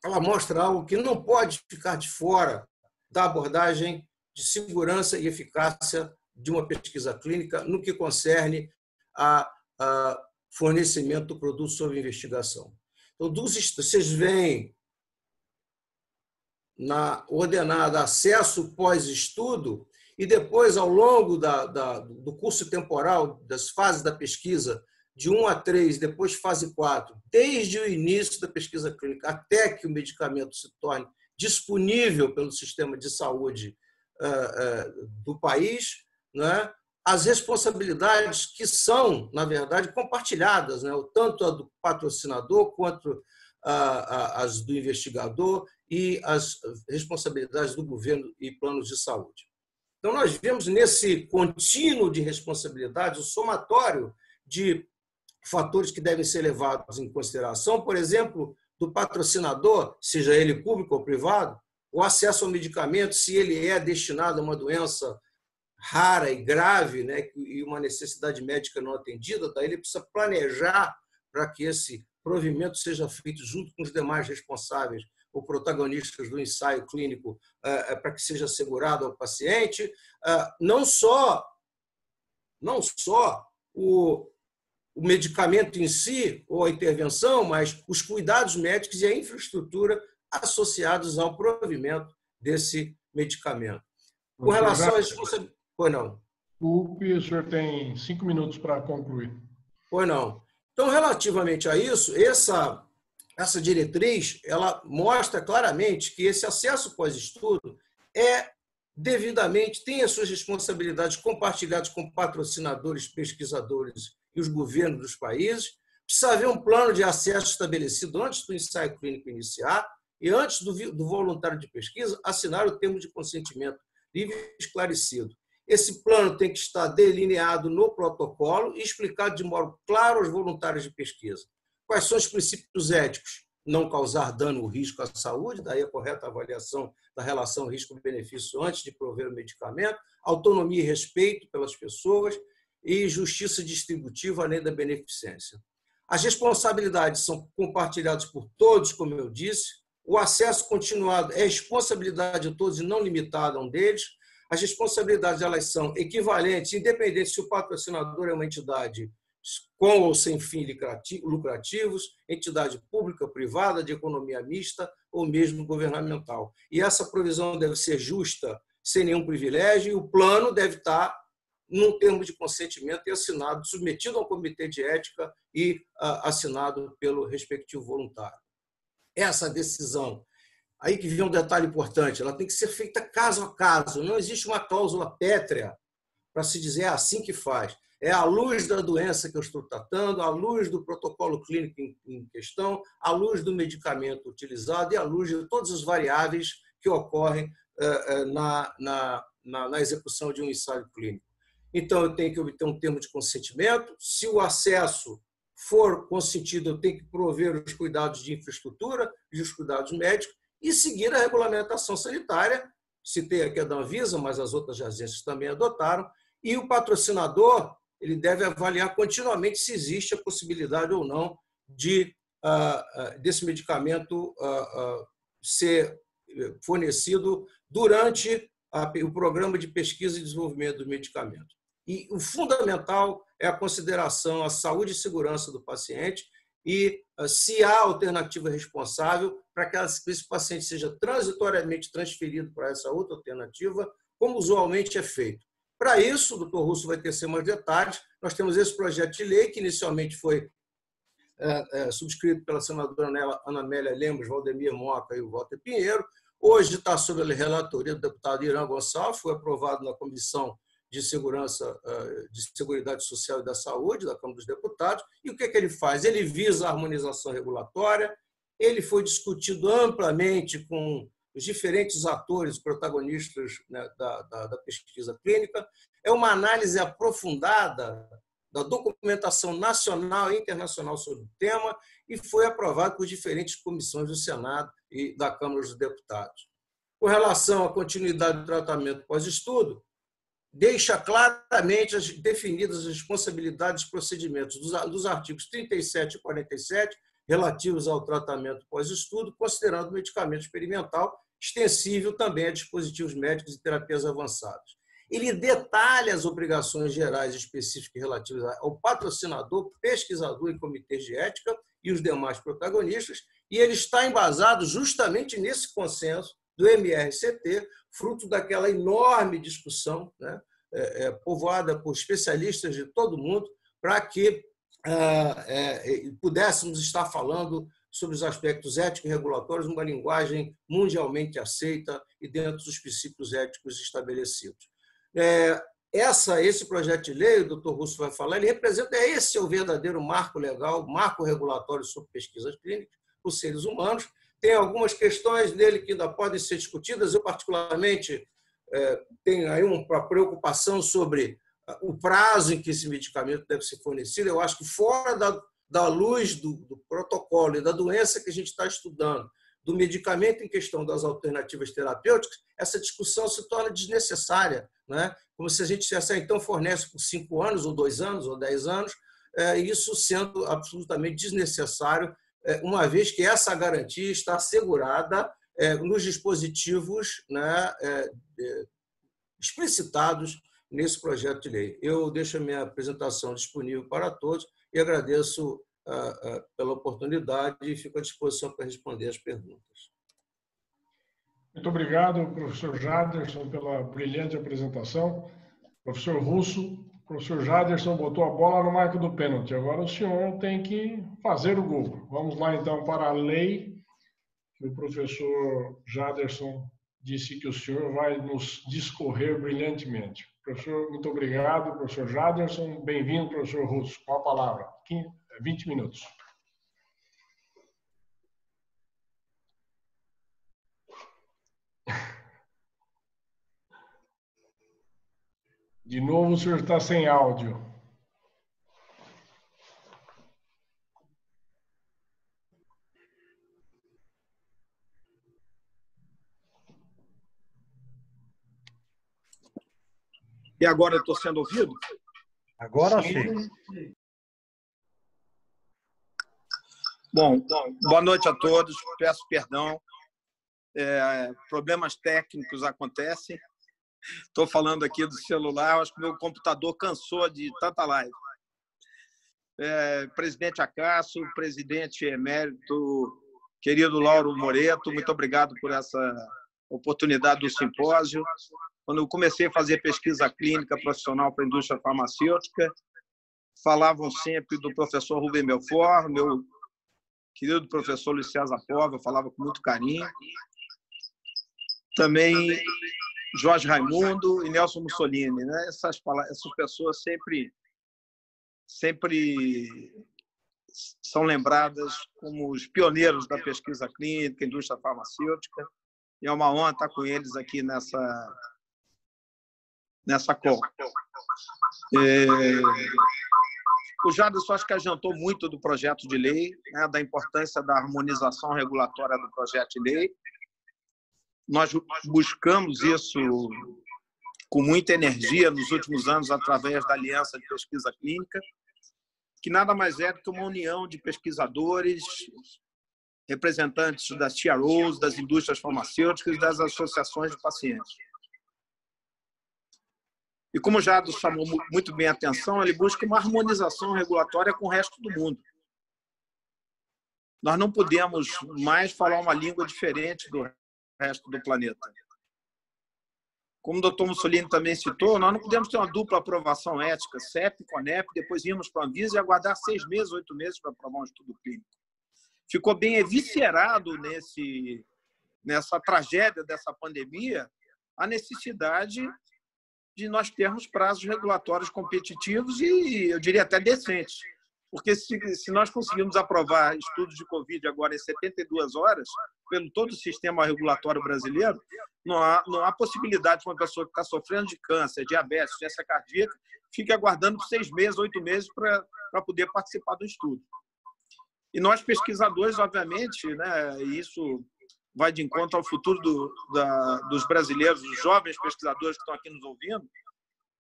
ela mostra algo que não pode ficar de fora da abordagem de segurança e eficácia de uma pesquisa clínica no que concerne a fornecimento do produto sob investigação. Então, vocês veem na ordenada acesso pós-estudo e depois, ao longo do curso temporal, das fases da pesquisa, de 1 a 3, depois fase 4, desde o início da pesquisa clínica até que o medicamento se torne disponível pelo sistema de saúde do país, né? As responsabilidades que são, na verdade, compartilhadas, né? Tanto a do patrocinador quanto as do investigador e as responsabilidades do governo e planos de saúde. Então, nós vemos nesse contínuo de responsabilidades o somatório de fatores que devem ser levados em consideração, por exemplo, do patrocinador, seja ele público ou privado, o acesso ao medicamento, se ele é destinado a uma doença rara e grave, né, e uma necessidade médica não atendida, daí ele precisa planejar para que esse provimento seja feito junto com os demais responsáveis ou protagonistas do ensaio clínico, para que seja assegurado ao paciente, não só o medicamento em si ou a intervenção, mas os cuidados médicos e a infraestrutura associados ao provimento desse medicamento. Com relação às responsabilidades... Pois não. O senhor tem 5 minutos para concluir. Pois não. Então, relativamente a isso, essa diretriz, ela mostra claramente que esse acesso pós-estudo tem as suas responsabilidades compartilhadas com patrocinadores, pesquisadores e os governos dos países. Precisa haver um plano de acesso estabelecido antes do ensaio clínico iniciar e antes do voluntário de pesquisa assinar o termo de consentimento livre e esclarecido. Esse plano tem que estar delineado no protocolo e explicado de modo claro aos voluntários de pesquisa. Quais são os princípios éticos? Não causar dano ou risco à saúde, daí a correta avaliação da relação risco-benefício antes de prover o medicamento, autonomia e respeito pelas pessoas e justiça distributiva além da beneficência. As responsabilidades são compartilhadas por todos, como eu disse, o acesso continuado é responsabilidade de todos e não limitada a um deles. As responsabilidades elas são equivalentes, independente se o patrocinador é uma entidade com ou sem fins lucrativos, entidade pública, privada, de economia mista ou mesmo governamental. E essa provisão deve ser justa, sem nenhum privilégio, e o plano deve estar num termo de consentimento e assinado, submetido ao comitê de ética e assinado pelo respectivo voluntário. Essa decisão, aí que vem um detalhe importante, ela tem que ser feita caso a caso, não existe uma cláusula pétrea para se dizer assim que faz. É à luz da doença que eu estou tratando, à luz do protocolo clínico em questão, à luz do medicamento utilizado e à luz de todas as variáveis que ocorrem na execução de um ensaio clínico. Então, eu tenho que obter um termo de consentimento. Se o acesso for consentido, eu tenho que prover os cuidados de infraestrutura e os cuidados médicos e seguir a regulamentação sanitária. Citei aqui a da Anvisa, mas as outras agências também adotaram. E o patrocinador ele deve avaliar continuamente se existe a possibilidade ou não desse medicamento ser fornecido durante o programa de pesquisa e desenvolvimento do medicamento. E o fundamental é a consideração à saúde e segurança do paciente e se há alternativa responsável para que esse paciente seja transitoriamente transferido para essa outra alternativa, como usualmente é feito. Para isso, o Dr. Russo vai tecer mais detalhes. Nós temos esse projeto de lei que inicialmente foi subscrito pela senadora Ana Amélia Lemos, Valdemir Moca e o Walter Pinheiro. Hoje está sob a relatoria do deputado Irã Gonçalves, foi aprovado na Comissão de Seguridade Social e da Saúde da Câmara dos Deputados. E o que ele faz? Ele visa a harmonização regulatória, ele foi discutido amplamente com os diferentes atores, protagonistas, né, da pesquisa clínica. É uma análise aprofundada da documentação nacional e internacional sobre o tema e foi aprovado por diferentes comissões do Senado e da Câmara dos Deputados. Com relação à continuidade do tratamento pós-estudo, deixa claramente definidas as responsabilidades e procedimentos dos artigos 37 e 47, relativos ao tratamento pós-estudo, considerando o medicamento experimental extensível também a dispositivos médicos e terapias avançadas. Ele detalha as obrigações gerais específicas relativas ao patrocinador, pesquisador e comitês de ética e os demais protagonistas, e ele está embasado justamente nesse consenso do MRCT, fruto daquela enorme discussão, né, povoada por especialistas de todo o mundo, para que pudéssemos estar falando sobre os aspectos éticos e regulatórios numa linguagem mundialmente aceita e dentro dos princípios éticos estabelecidos. Esse projeto de lei, o doutor Russo vai falar, ele representa, esse é o verdadeiro marco legal, marco regulatório sobre pesquisas clínicas por seres humanos. Tem algumas questões dele que ainda podem ser discutidas. Eu, particularmente, tenho aí uma preocupação sobre o prazo em que esse medicamento deve ser fornecido. Eu acho que fora da luz do protocolo e da doença que a gente está estudando, do medicamento em questão, das alternativas terapêuticas, essa discussão se torna desnecessária, né? Como se a gente dissesse, então fornece por 5 anos, ou 2 anos, ou 10 anos, isso sendo absolutamente desnecessário, uma vez que essa garantia está assegurada nos dispositivos, né, explicitados nesse projeto de lei. Eu deixo a minha apresentação disponível para todos e agradeço pela oportunidade e fico à disposição para responder as perguntas. Muito obrigado, professor Jaderson, pela brilhante apresentação. Professor Russo, professor Jaderson botou a bola no marco do pênalti. Agora o senhor tem que fazer o gol. Vamos lá, então, para a lei, que o professor Jaderson disse que o senhor vai nos discorrer brilhantemente. Professor, muito obrigado, professor Jaderson. Bem-vindo, professor Russo. Com a palavra. 20 minutos. De novo, o senhor está sem áudio. E agora eu estou sendo ouvido? Agora sim. Bom, boa noite a todos. Peço perdão. Problemas técnicos acontecem. Estou falando aqui do celular. Acho que meu computador cansou de tanta live. Presidente Acácio, presidente emérito, querido Lauro Moreto, muito obrigado por essa oportunidade do simpósio. Quando eu comecei a fazer pesquisa clínica profissional para a indústria farmacêutica, falavam sempre do professor Rubem Belfort, meu querido professor Luiz César Pova, eu falava com muito carinho. Também Jorge Raimundo e Nelson Mussolini, né? Essas pessoas sempre são lembradas como os pioneiros da pesquisa clínica, indústria farmacêutica, e é uma honra estar com eles aqui nessa call. O Jaderson acho que adiantou muito do projeto de lei, né, da importância da harmonização regulatória do projeto de lei. Nós buscamos isso com muita energia nos últimos anos através da Aliança de Pesquisa Clínica, que nada mais é do que uma união de pesquisadores, representantes das CROs, das indústrias farmacêuticas e das associações de pacientes. E como o Jadson chamou muito bem a atenção, ele busca uma harmonização regulatória com o resto do mundo. Nós não podemos mais falar uma língua diferente do resto do planeta. como o doutor Mussolini também citou, nós não podemos ter uma dupla aprovação ética, CEP, CONEP, depois irmos para a Anvisa e aguardar 6 meses, 8 meses para aprovar um estudo clínico. Ficou bem eviscerado nessa tragédia dessa pandemia a necessidade de nós termos prazos regulatórios competitivos e, eu diria, até decentes. Porque se nós conseguirmos aprovar estudos de Covid agora em 72 horas, pelo todo o sistema regulatório brasileiro, não há possibilidade de uma pessoa que está sofrendo de câncer, diabetes, doença cardíaca, fique aguardando por 6 meses, 8 meses para poder participar do estudo. E nós, pesquisadores, obviamente, né, isso vai de encontro ao futuro dos brasileiros, dos jovens pesquisadores que estão aqui nos ouvindo,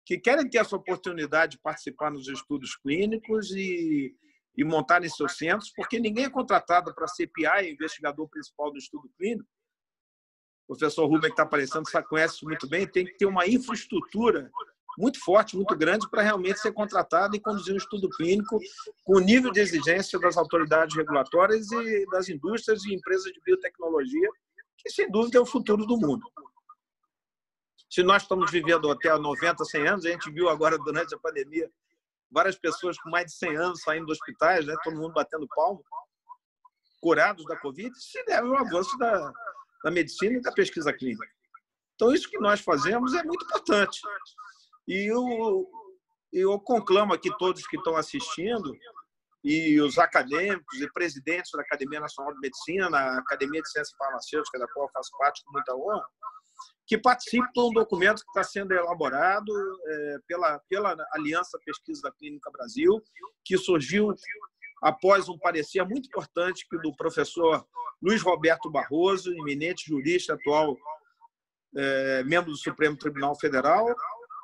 que querem ter essa oportunidade de participar nos estudos clínicos e montarem seus centros, porque ninguém é contratado para ser PI, investigador principal do estudo clínico. O professor Rubem, que está aparecendo, já conhece isso muito bem, tem que ter uma infraestrutura muito forte, muito grande, para realmente ser contratado e conduzir um estudo clínico com o nível de exigência das autoridades regulatórias e das indústrias e empresas de biotecnologia, que, sem dúvida, é o futuro do mundo. Se nós estamos vivendo até 90, 100 anos, a gente viu agora, durante a pandemia, várias pessoas com mais de 100 anos saindo dos hospitais, né, todo mundo batendo palma, curados da Covid, isso se deve ao avanço da medicina e da pesquisa clínica. Então, isso que nós fazemos é muito importante. E eu conclamo aqui todos que estão assistindo, e os acadêmicos e presidentes da Academia Nacional de Medicina, a Academia de Ciência Farmacêutica, da qual eu faço parte com muita honra, que participem de um documento que está sendo elaborado pela Aliança Pesquisa Clínica Brasil, que surgiu após um parecer muito importante do professor Luiz Roberto Barroso, eminente jurista, atual membro do Supremo Tribunal Federal,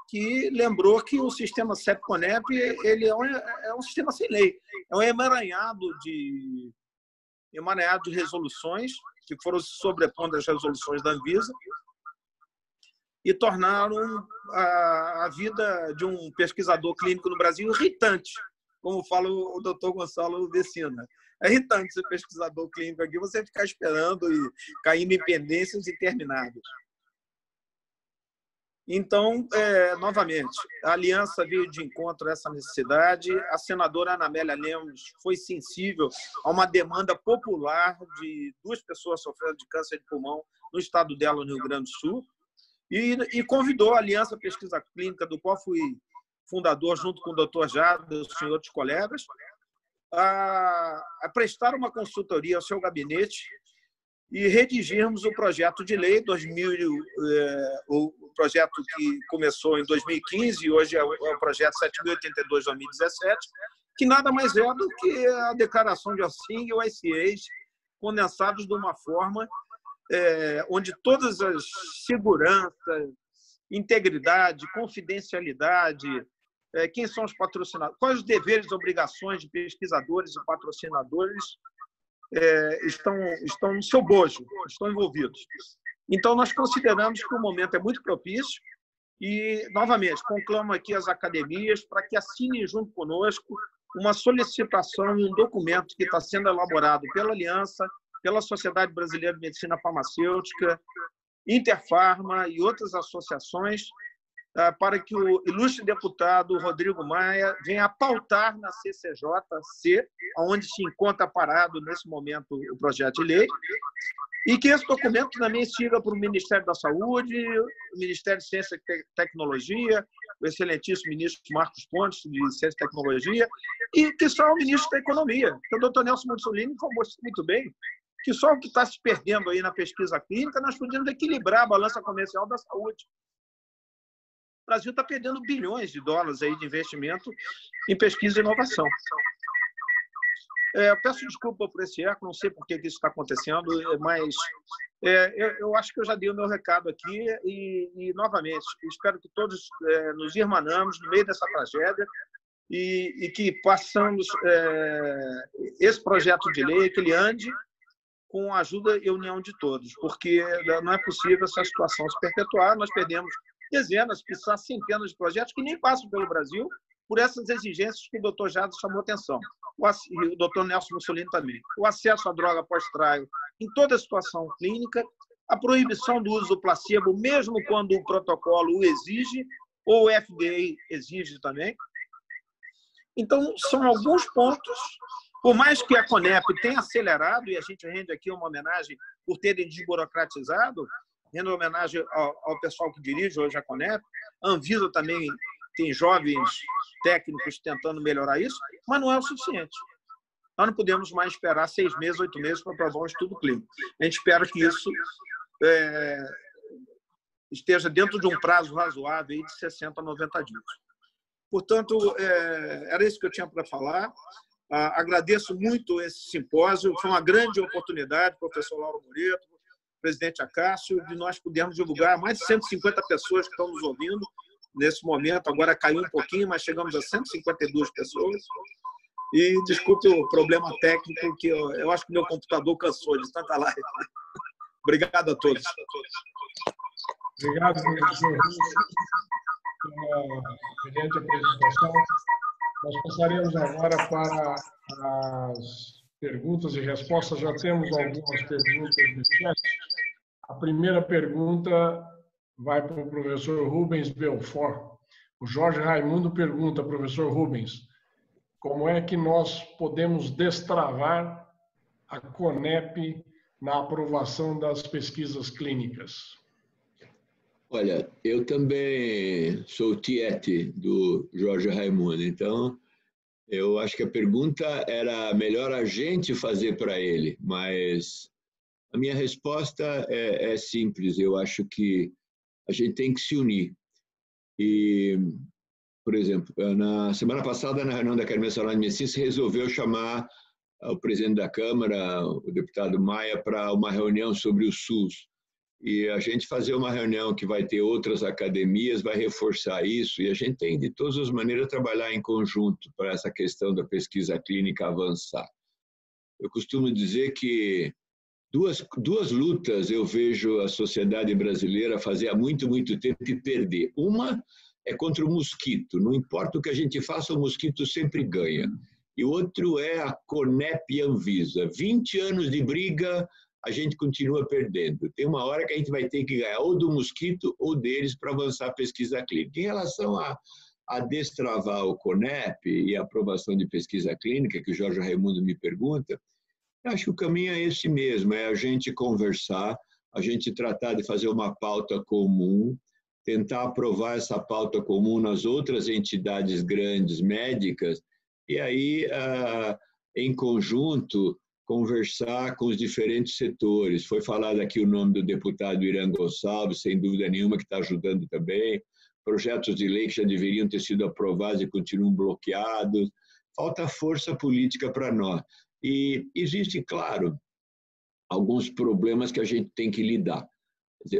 que lembrou que o sistema CEP-CONEP ele é um sistema sem lei, é um emaranhado de resoluções que foram se sobrepondo às resoluções da Anvisa e tornaram a vida de um pesquisador clínico no Brasil irritante, como fala o doutor Gonçalo Vecina. É irritante ser pesquisador clínico aqui, você ficar esperando e caindo em pendências intermináveis. Então, novamente, a aliança veio de encontro a essa necessidade. A senadora Ana Amélia Lemos foi sensível a uma demanda popular de 2 pessoas sofrendo de câncer de pulmão no estado dela, no Rio Grande do Sul, e convidou a Aliança Pesquisa Clínica, do qual fui fundador, junto com o doutor Jaderson e outros colegas, a prestar uma consultoria ao seu gabinete e redigirmos o projeto de lei o projeto que começou em 2015 e hoje é o projeto 7.082/2017, que nada mais é do que a declaração de Helsinki e o ICAs condensados de uma forma onde todas as seguranças, integridade, confidencialidade, quem são os patrocinadores, quais os deveres e obrigações de pesquisadores e patrocinadores estão no seu bojo, estão envolvidos. Então, nós consideramos que o momento é muito propício e, novamente, conclamo aqui as academias para que assinem junto conosco uma solicitação, um documento que está sendo elaborado pela Aliança, pela Sociedade Brasileira de Medicina Farmacêutica, Interfarma e outras associações, para que o ilustre deputado Rodrigo Maia venha a pautar na CCJ-C, onde se encontra parado nesse momento o projeto de lei, e que esse documento também siga para o Ministério da Saúde, o Ministério de Ciência e Tecnologia, o excelentíssimo ministro Marcos Pontes, de Ciência e Tecnologia, e que só o ministro da Economia, que o doutor Nelson Mussolini informou muito bem, que só o que está se perdendo aí na pesquisa clínica, nós podemos equilibrar a balança comercial da saúde. O Brasil está perdendo bilhões de dólares aí de investimento em pesquisa e inovação. Eu peço desculpa por esse eco, não sei por que isso está acontecendo, mas eu acho que eu já dei o meu recado aqui e novamente, espero que todos nos irmanamos no meio dessa tragédia e que passamos esse projeto de lei, que ele ande com a ajuda e união de todos, porque não é possível essa situação se perpetuar. Nós perdemos dezenas, quizá centenas de projetos que nem passam pelo Brasil por essas exigências que o doutor Jado chamou atenção, e o doutor Nelson Mussolini também. O acesso à droga pós-trial em toda a situação clínica a proibição do uso do placebo, mesmo quando o protocolo o exige, ou o FDA exige também. Então, são alguns pontos, por mais que a Conep tenha acelerado, e a gente rende aqui uma homenagem por terem desburocratizado, rende uma homenagem ao pessoal que dirige hoje a Conep, a Anvisa também tem jovens técnicos tentando melhorar isso, mas não é o suficiente. Nós não podemos mais esperar 6 meses, 8 meses para aprovar um estudo clínico. A gente espera que isso esteja dentro de um prazo razoável de 60 a 90 dias. Portanto, era isso que eu tinha para falar. Agradeço muito esse simpósio. Foi uma grande oportunidade, professor Lauro Moreto, presidente Acácio, de nós podermos divulgar mais de 150 pessoas que estão nos ouvindo nesse momento. Agora caiu um pouquinho, mas chegamos a 152 pessoas. E desculpe o problema técnico, que eu acho que meu computador cansou de tanta live. Obrigado a todos. Obrigado, professor, pela brilhante apresentação. Nós passaremos agora para as perguntas e respostas. Já temos algumas perguntas no chat. A primeira pergunta vai para o professor Rubens Belfort. O Jorge Raimundo pergunta, professor Rubens, como é que nós podemos destravar a Conep na aprovação das pesquisas clínicas? Olha, eu também sou tiete do Jorge Raimundo, então eu acho que a pergunta era melhor a gente fazer para ele, mas a minha resposta é simples. Eu acho que a gente tem que se unir. E, por exemplo, na semana passada, na reunião da Academia Nacional de Medicina, se resolveu chamar o presidente da Câmara, o deputado Maia, para uma reunião sobre o SUS. E a gente fazer uma reunião que vai ter outras academias, vai reforçar isso, e a gente tem, de todas as maneiras, trabalhar em conjunto para essa questão da pesquisa clínica avançar. Eu costumo dizer que duas lutas eu vejo a sociedade brasileira fazer há muito, muito tempo e perder. Uma é contra o mosquito. Não importa o que a gente faça, o mosquito sempre ganha. E o outro é a Conep e Anvisa. 20 anos de briga, a gente continua perdendo. Tem uma hora que a gente vai ter que ganhar ou do mosquito ou deles para avançar a pesquisa clínica. Em relação a destravar o Conep e a aprovação de pesquisa clínica, que o Jorge Raimundo me pergunta, eu acho que o caminho é esse mesmo, é a gente conversar, a gente tratar de fazer uma pauta comum, tentar aprovar essa pauta comum nas outras entidades grandes médicas, e aí, em conjunto, conversar com os diferentes setores. Foi falado aqui o nome do deputado Irã Gonçalves, sem dúvida nenhuma, que está ajudando também. Projetos de lei que já deveriam ter sido aprovados e continuam bloqueados. Falta força política para nós. E existe, claro, alguns problemas que a gente tem que lidar.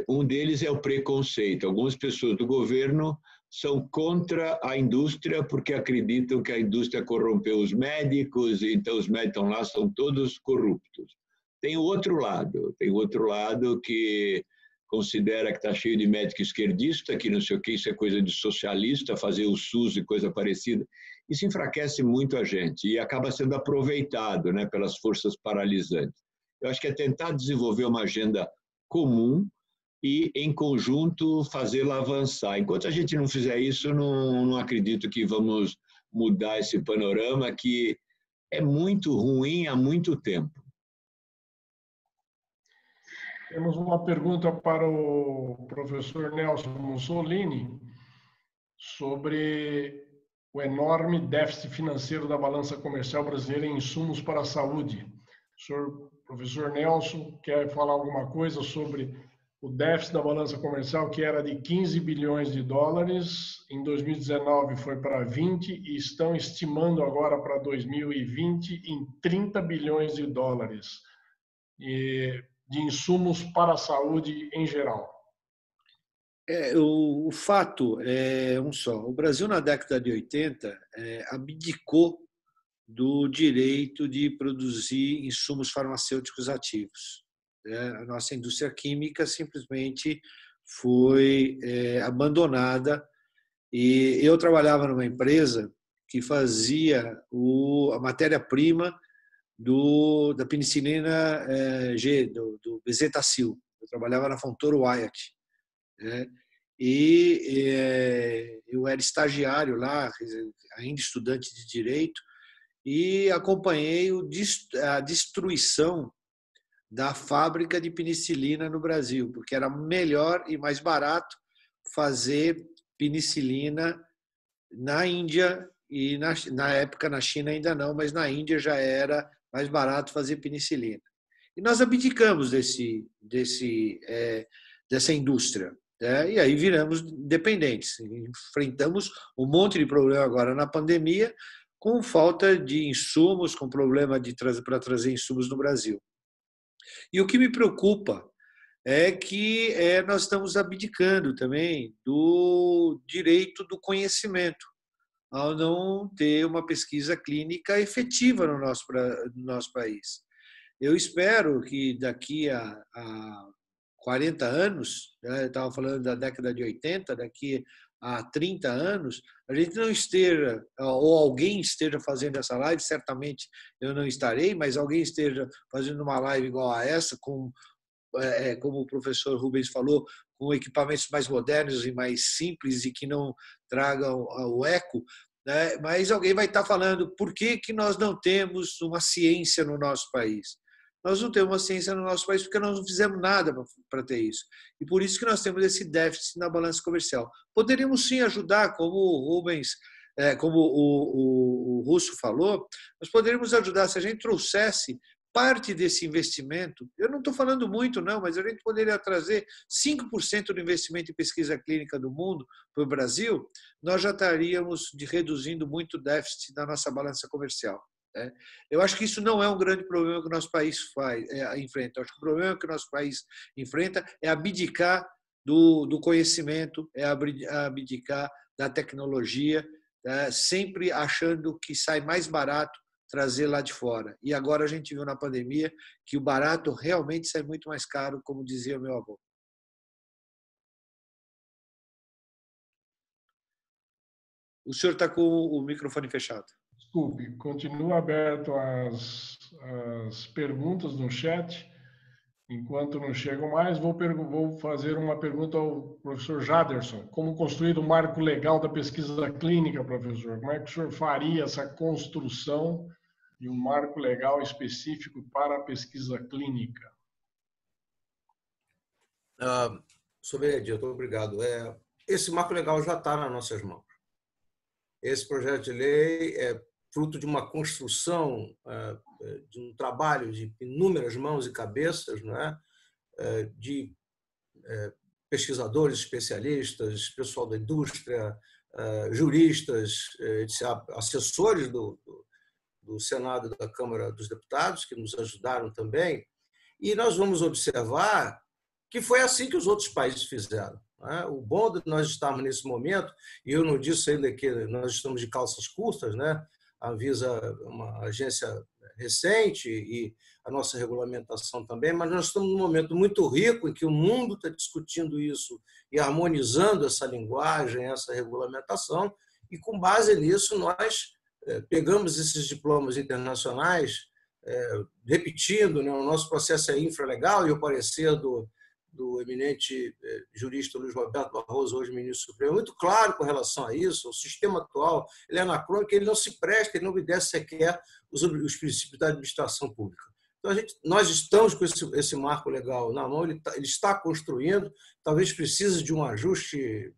Um deles é o preconceito. Algumas pessoas do governo são contra a indústria porque acreditam que a indústria corrompeu os médicos, e então os médicos estão lá, são todos corruptos. Tem o outro lado que considera que está cheio de médico esquerdista, que não sei o que, isso é coisa de socialista, fazer o SUS e coisa parecida. Isso enfraquece muito a gente e acaba sendo aproveitado, né, pelas forças paralisantes. Eu acho que é tentar desenvolver uma agenda comum e, em conjunto, fazê-la avançar. Enquanto a gente não fizer isso, não acredito que vamos mudar esse panorama que é muito ruim há muito tempo. Temos uma pergunta para o professor Nelson Mussolini sobre o enorme déficit financeiro da balança comercial brasileira em insumos para a saúde. O professor Nelson quer falar alguma coisa sobre o déficit da balança comercial, que era de 15 bilhões de dólares, em 2019 foi para 20 e estão estimando agora para 2020 em 30 bilhões de dólares de insumos para a saúde em geral. O fato é um só. O Brasil, na década de 80, abdicou do direito de produzir insumos farmacêuticos ativos. A nossa indústria química simplesmente foi abandonada. E eu trabalhava numa empresa que fazia a matéria-prima da penicilina G, do Bezetacil. Eu trabalhava na Fontoura Wyatt, né? E eu era estagiário lá, ainda estudante de Direito, e acompanhei a destruição da fábrica de penicilina no Brasil, porque era melhor e mais barato fazer penicilina na Índia, e na época na China ainda não, mas na Índia já era mais barato fazer penicilina. E nós abdicamos dessa indústria, né? E aí viramos dependentes. Enfrentamos um monte de problema agora na pandemia, com falta de insumos, com problema para trazer insumos no Brasil. E o que me preocupa é que nós estamos abdicando também do direito do conhecimento, ao não ter uma pesquisa clínica efetiva no nosso país. Eu espero que daqui a 40 anos, né, eu estava falando da década de 80, daqui a 30 anos, a gente não esteja, ou alguém esteja fazendo essa live, certamente eu não estarei, mas alguém esteja fazendo uma live igual a essa, como o professor Rubens falou, com equipamentos mais modernos e mais simples e que não tragam o eco, né? Mas alguém vai estar falando por que nós não temos uma ciência no nosso país. Nós não temos uma ciência no nosso país porque nós não fizemos nada para ter isso. E por isso que nós temos esse déficit na balança comercial. Poderíamos sim ajudar, como o Rubens, como o Russo falou, nós poderíamos ajudar se a gente trouxesse parte desse investimento. Eu não estou falando muito, não, mas a gente poderia trazer 5% do investimento em pesquisa clínica do mundo para o Brasil, nós já estaríamos reduzindo muito o déficit da nossa balança comercial. Eu acho que isso não é um grande problema que o nosso país enfrenta. Eu acho que o problema que o nosso país enfrenta é abdicar do conhecimento, é abdicar da tecnologia, sempre achando que sai mais barato trazer lá de fora. E agora a gente viu na pandemia que o barato realmente sai muito mais caro, como dizia meu avô. O senhor está com o microfone fechado. Desculpe, continua aberto as perguntas no chat. Enquanto não chegam mais, vou fazer uma pergunta ao professor Jaderson. Como construir o marco legal da pesquisa clínica, professor? Como é que o senhor faria essa construção de um marco legal específico para a pesquisa clínica? Sr. Benedito, obrigado. Esse marco legal já está nas nossas mãos. Esse projeto de lei é fruto de uma construção, de um trabalho de inúmeras mãos e cabeças, né? De pesquisadores, especialistas, pessoal da indústria, juristas, assessores do Senado e da Câmara dos Deputados, que nos ajudaram também. E nós vamos observar que foi assim que os outros países fizeram. O bom de nós estarmos nesse momento, e eu não disse ainda que nós estamos de calças curtas, né? A Anvisa é uma agência recente e a nossa regulamentação também, mas nós estamos num momento muito rico em que o mundo está discutindo isso e harmonizando essa linguagem, essa regulamentação, e com base nisso nós pegamos esses diplomas internacionais, repetindo, né? O nosso processo é infralegal e o parecer do eminente jurista Luiz Roberto Barroso, hoje ministro supremo, muito claro com relação a isso. O sistema atual ele é anacrônico, ele não se presta, ele não obedece sequer os princípios da administração pública. Então, nós estamos com esse marco legal na mão, ele está construindo, talvez precise de um ajuste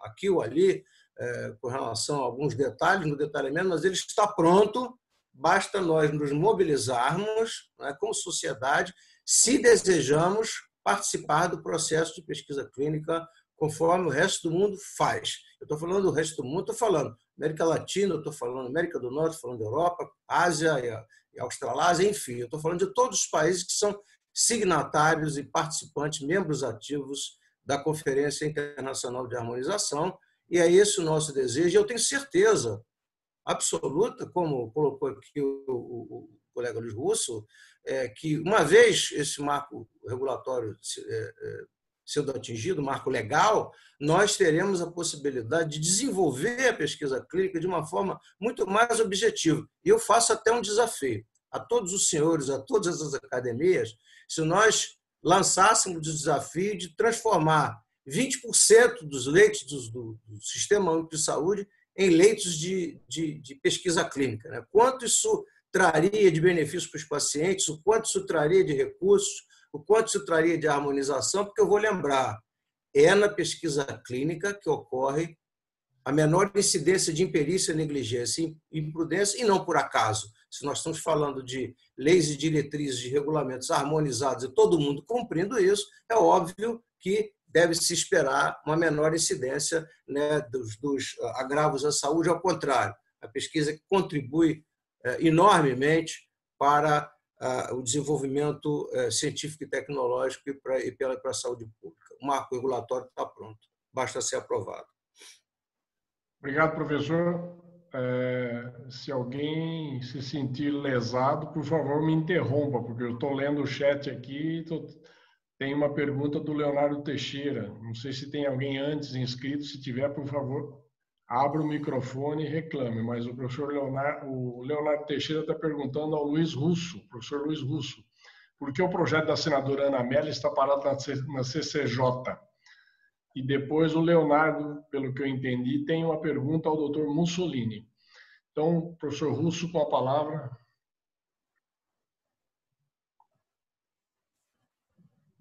aqui ou ali, com relação a alguns detalhes, no detalhamento, mas ele está pronto, basta nós nos mobilizarmos, né, como sociedade, se desejamos participar do processo de pesquisa clínica conforme o resto do mundo faz. Eu estou falando do resto do mundo, estou falando América Latina, estou falando América do Norte, estou falando Europa, Ásia e Australásia, enfim, eu estou falando de todos os países que são signatários e participantes, membros ativos da Conferência Internacional de Harmonização, e é esse o nosso desejo. E eu tenho certeza absoluta, como colocou aqui o colega Luiz Russo, que uma vez esse marco regulatório sendo atingido, marco legal, nós teremos a possibilidade de desenvolver a pesquisa clínica de uma forma muito mais objetiva. E eu faço até um desafio a todos os senhores, a todas as academias, se nós, lançássemos o desafio de transformar 20% dos leitos do Sistema Único de Saúde em leitos de pesquisa clínica, né? Quanto isso traria de benefícios para os pacientes, o quanto isso traria de recursos, o quanto isso traria de harmonização, porque eu vou lembrar, é na pesquisa clínica que ocorre a menor incidência de imperícia, negligência e imprudência, e não por acaso. Se nós estamos falando de leis e diretrizes de regulamentos harmonizados e todo mundo cumprindo isso, é óbvio que deve-se esperar uma menor incidência, né, dos agravos à saúde. Ao contrário, a pesquisa contribui enormemente para o desenvolvimento científico e tecnológico e para a saúde pública. O marco regulatório está pronto, basta ser aprovado. Obrigado, professor. Se alguém se sentir lesado, por favor, me interrompa, porque eu estou lendo o chat aqui e tem uma pergunta do Leonardo Teixeira. Não sei se tem alguém antes inscrito. Se tiver, por favor, abra o microfone e reclame. Mas o professor Leonardo Teixeira está perguntando ao Luiz Russo, professor Luiz Russo, por que o projeto da senadora Ana Amélia está parado na CCJ? E depois o Leonardo, pelo que eu entendi, tem uma pergunta ao doutor Mussolini. Então, professor Russo, com a palavra.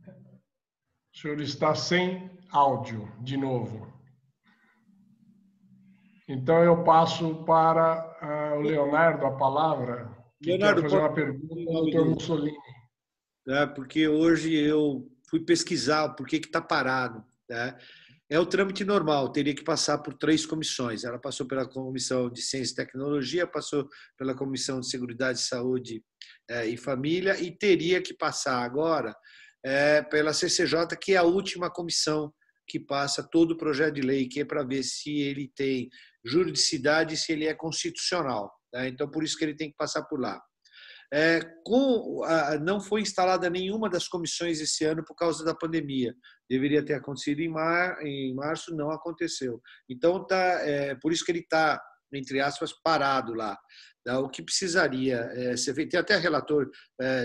O senhor está sem áudio, de novo. Então, eu passo para o Leonardo a palavra, que Leonardo, quer fazer uma pergunta ao doutor Mussolini. Porque hoje eu fui pesquisar por que está parado. É o trâmite normal, teria que passar por 3 comissões. Ela passou pela Comissão de Ciência e Tecnologia, passou pela Comissão de Seguridade, Saúde e Família e teria que passar agora pela CCJ, que é a última comissão que passa todo o projeto de lei, que é para ver se ele tem juridicidade e se ele é constitucional. Então, por isso que ele tem que passar por lá. Não foi instalada nenhuma das comissões esse ano por causa da pandemia. Deveria ter acontecido em março, não aconteceu. Então, por isso que ele está, entre aspas, parado lá. O que precisaria ser feito? Tem até relator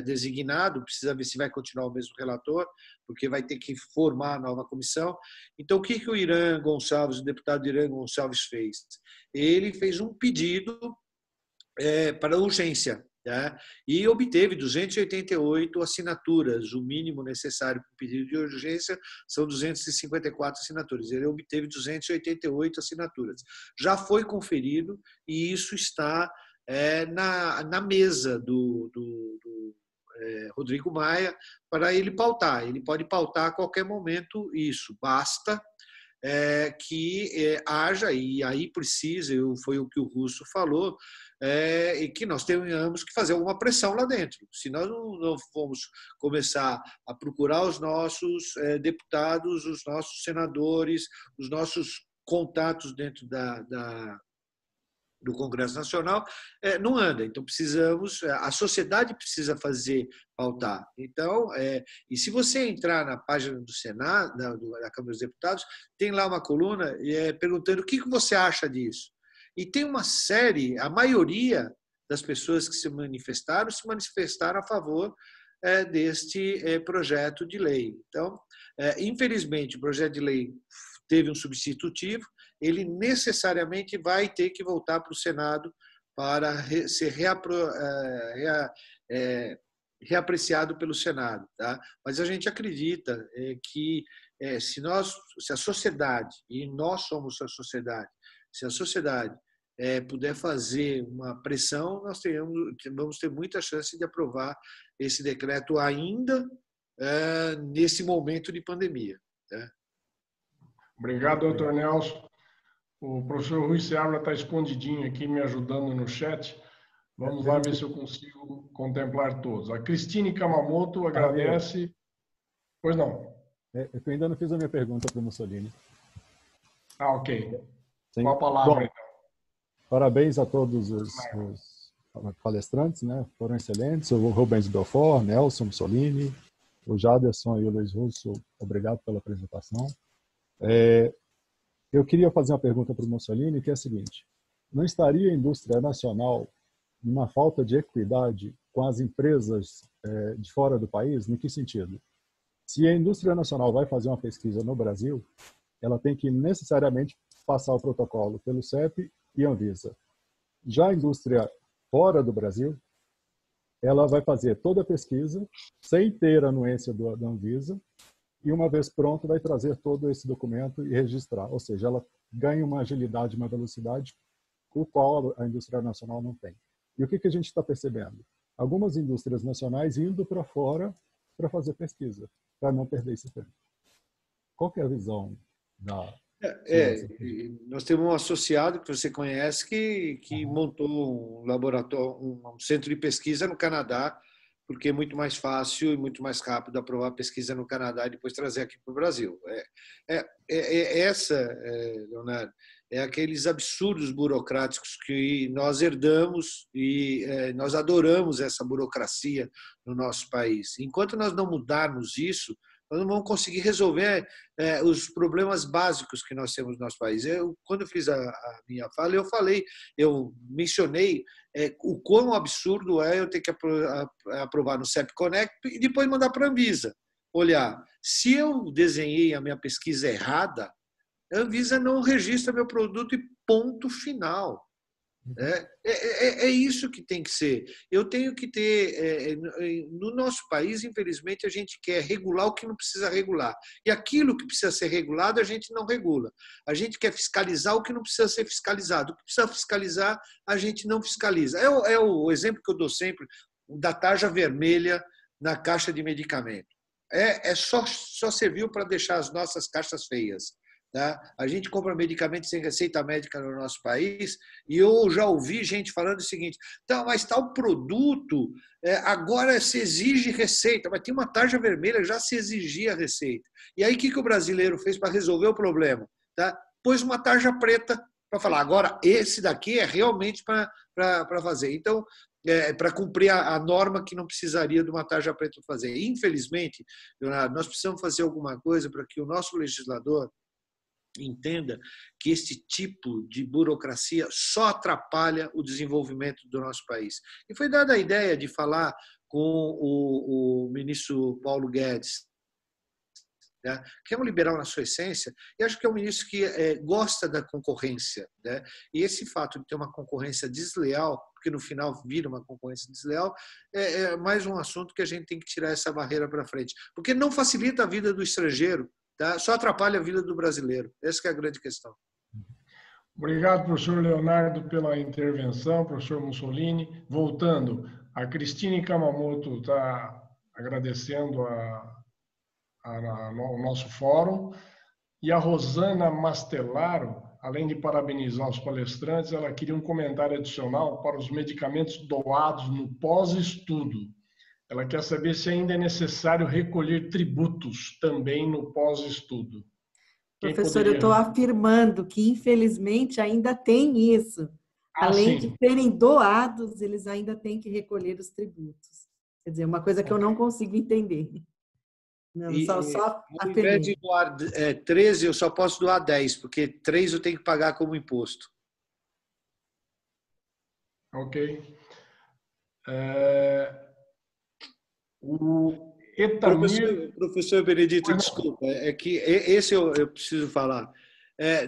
designado, precisa ver se vai continuar o mesmo relator, porque vai ter que formar a nova comissão. Então, o que o Irã Gonçalves, o deputado Irã Gonçalves fez? Ele fez um pedido para urgência, e obteve 288 assinaturas. O mínimo necessário para o pedido de urgência são 254 assinaturas. Ele obteve 288 assinaturas. Já foi conferido e isso está na mesa do Rodrigo Maia para ele pautar. Ele pode pautar a qualquer momento isso. Basta que haja, e aí precisa, foi o que o Russo falou, e que nós tenhamos que fazer alguma pressão lá dentro. Se nós não formos começar a procurar os nossos deputados, os nossos senadores, os nossos contatos dentro do Congresso Nacional, não anda. Então, a sociedade precisa pautar. Então, e se você entrar na página do Senado, da Câmara dos Deputados, tem lá uma coluna perguntando o que você acha disso. E tem uma série, a maioria das pessoas que se manifestaram a favor deste projeto de lei. Então, infelizmente, o projeto de lei teve um substitutivo, ele necessariamente vai ter que voltar para o Senado para ser reapreciado pelo Senado. Tá? Mas a gente acredita que se a sociedade, e nós somos a sociedade, se a sociedade puder fazer uma pressão, nós vamos ter muita chance de aprovar esse decreto ainda nesse momento de pandemia. Tá? Obrigado, doutor Nelson. O professor Rui Seabra está escondidinho aqui, me ajudando no chat. Vamos lá ver se eu consigo contemplar todos. A Cristine Kamamoto agradece. Pois não. Eu ainda não fiz a minha pergunta para o Mussolini. Ok. Sim. Qual a palavra, Bom, então? Parabéns a todos os palestrantes, né? Foram excelentes. O Rubens Belfort, Nelson Mussolini, o Jaderson e o Luiz Russo, obrigado pela apresentação. Eu queria fazer uma pergunta para o Mussolini, que é a seguinte: não estaria a indústria nacional numa falta de equidade com as empresas de fora do país? Em que sentido? Se a indústria nacional vai fazer uma pesquisa no Brasil, ela tem que necessariamente passar o protocolo pelo CEP e Anvisa. Já a indústria fora do Brasil, ela vai fazer toda a pesquisa sem ter anuência da Anvisa e, uma vez pronto, vai trazer todo esse documento e registrar. Ou seja, ela ganha uma agilidade, uma velocidade, o qual a indústria nacional não tem. E o que a gente está percebendo? Algumas indústrias nacionais indo para fora para fazer pesquisa, para não perder esse tempo. Qual que é a visão da... Nós temos um associado que você conhece que montou um laboratório, um centro de pesquisa no Canadá, porque é muito mais fácil e muito mais rápido aprovar a pesquisa no Canadá e depois trazer aqui para o Brasil. Leonardo, aqueles absurdos burocráticos que nós herdamos e nós adoramos essa burocracia no nosso país. Enquanto nós não mudarmos isso, nós não vamos conseguir resolver os problemas básicos que nós temos no nosso país. Quando eu fiz a minha fala, eu mencionei o quão absurdo é eu ter que aprovar no CEP Connect e depois mandar para a Anvisa. Olhar, se eu desenhei a minha pesquisa errada, a Anvisa não registra meu produto e ponto final. É isso que tem que ser. Eu tenho que ter... no nosso país, infelizmente, a gente quer regular o que não precisa regular. E aquilo que precisa ser regulado, a gente não regula. A gente quer fiscalizar o que não precisa ser fiscalizado. O que precisa fiscalizar, a gente não fiscaliza. É o exemplo que eu dou sempre da tarja vermelha na caixa de medicamento. Só serviu para deixar as nossas caixas feias. Tá? A gente compra medicamentos sem receita médica no nosso país e eu já ouvi gente falando o seguinte: então, mas tal produto agora se exige receita, mas tem uma tarja vermelha, já se exigia receita. E aí o que o brasileiro fez para resolver o problema? Tá? Pôs uma tarja preta para falar, agora esse daqui é realmente para fazer. Então, para cumprir a norma que não precisaria de uma tarja preta para fazer. Infelizmente, Leonardo, nós precisamos fazer alguma coisa para que o nosso legislador entenda que este tipo de burocracia só atrapalha o desenvolvimento do nosso país. E foi dada a ideia de falar com o ministro Paulo Guedes, né, que é um liberal na sua essência, e acho que é um ministro que gosta da concorrência. Né, e esse fato de ter uma concorrência desleal, porque no final vira uma concorrência desleal, é mais um assunto que a gente tem que tirar essa barreira para frente. Porque não facilita a vida do estrangeiro, tá? Só atrapalha a vida do brasileiro. Essa que é a grande questão. Obrigado, professor Leonardo, pela intervenção, professor Mussolini. Voltando, a Cristine Kamamoto está agradecendo ao nosso fórum, e a Rosana Mastelaro, além de parabenizar os palestrantes, ela queria um comentário adicional para os medicamentos doados no pós-estudo. Ela quer saber se ainda é necessário recolher tributos também no pós-estudo. Professor, eu estou afirmando que, infelizmente, ainda tem isso. Além de serem doados, eles ainda têm que recolher os tributos. Quer dizer, uma coisa que eu não consigo entender. Não, só ao invés de doar 13, eu só posso doar 10, porque 3 eu tenho que pagar como imposto. Ok. O Etamir... Professor Benedito, desculpa, é que esse eu preciso falar.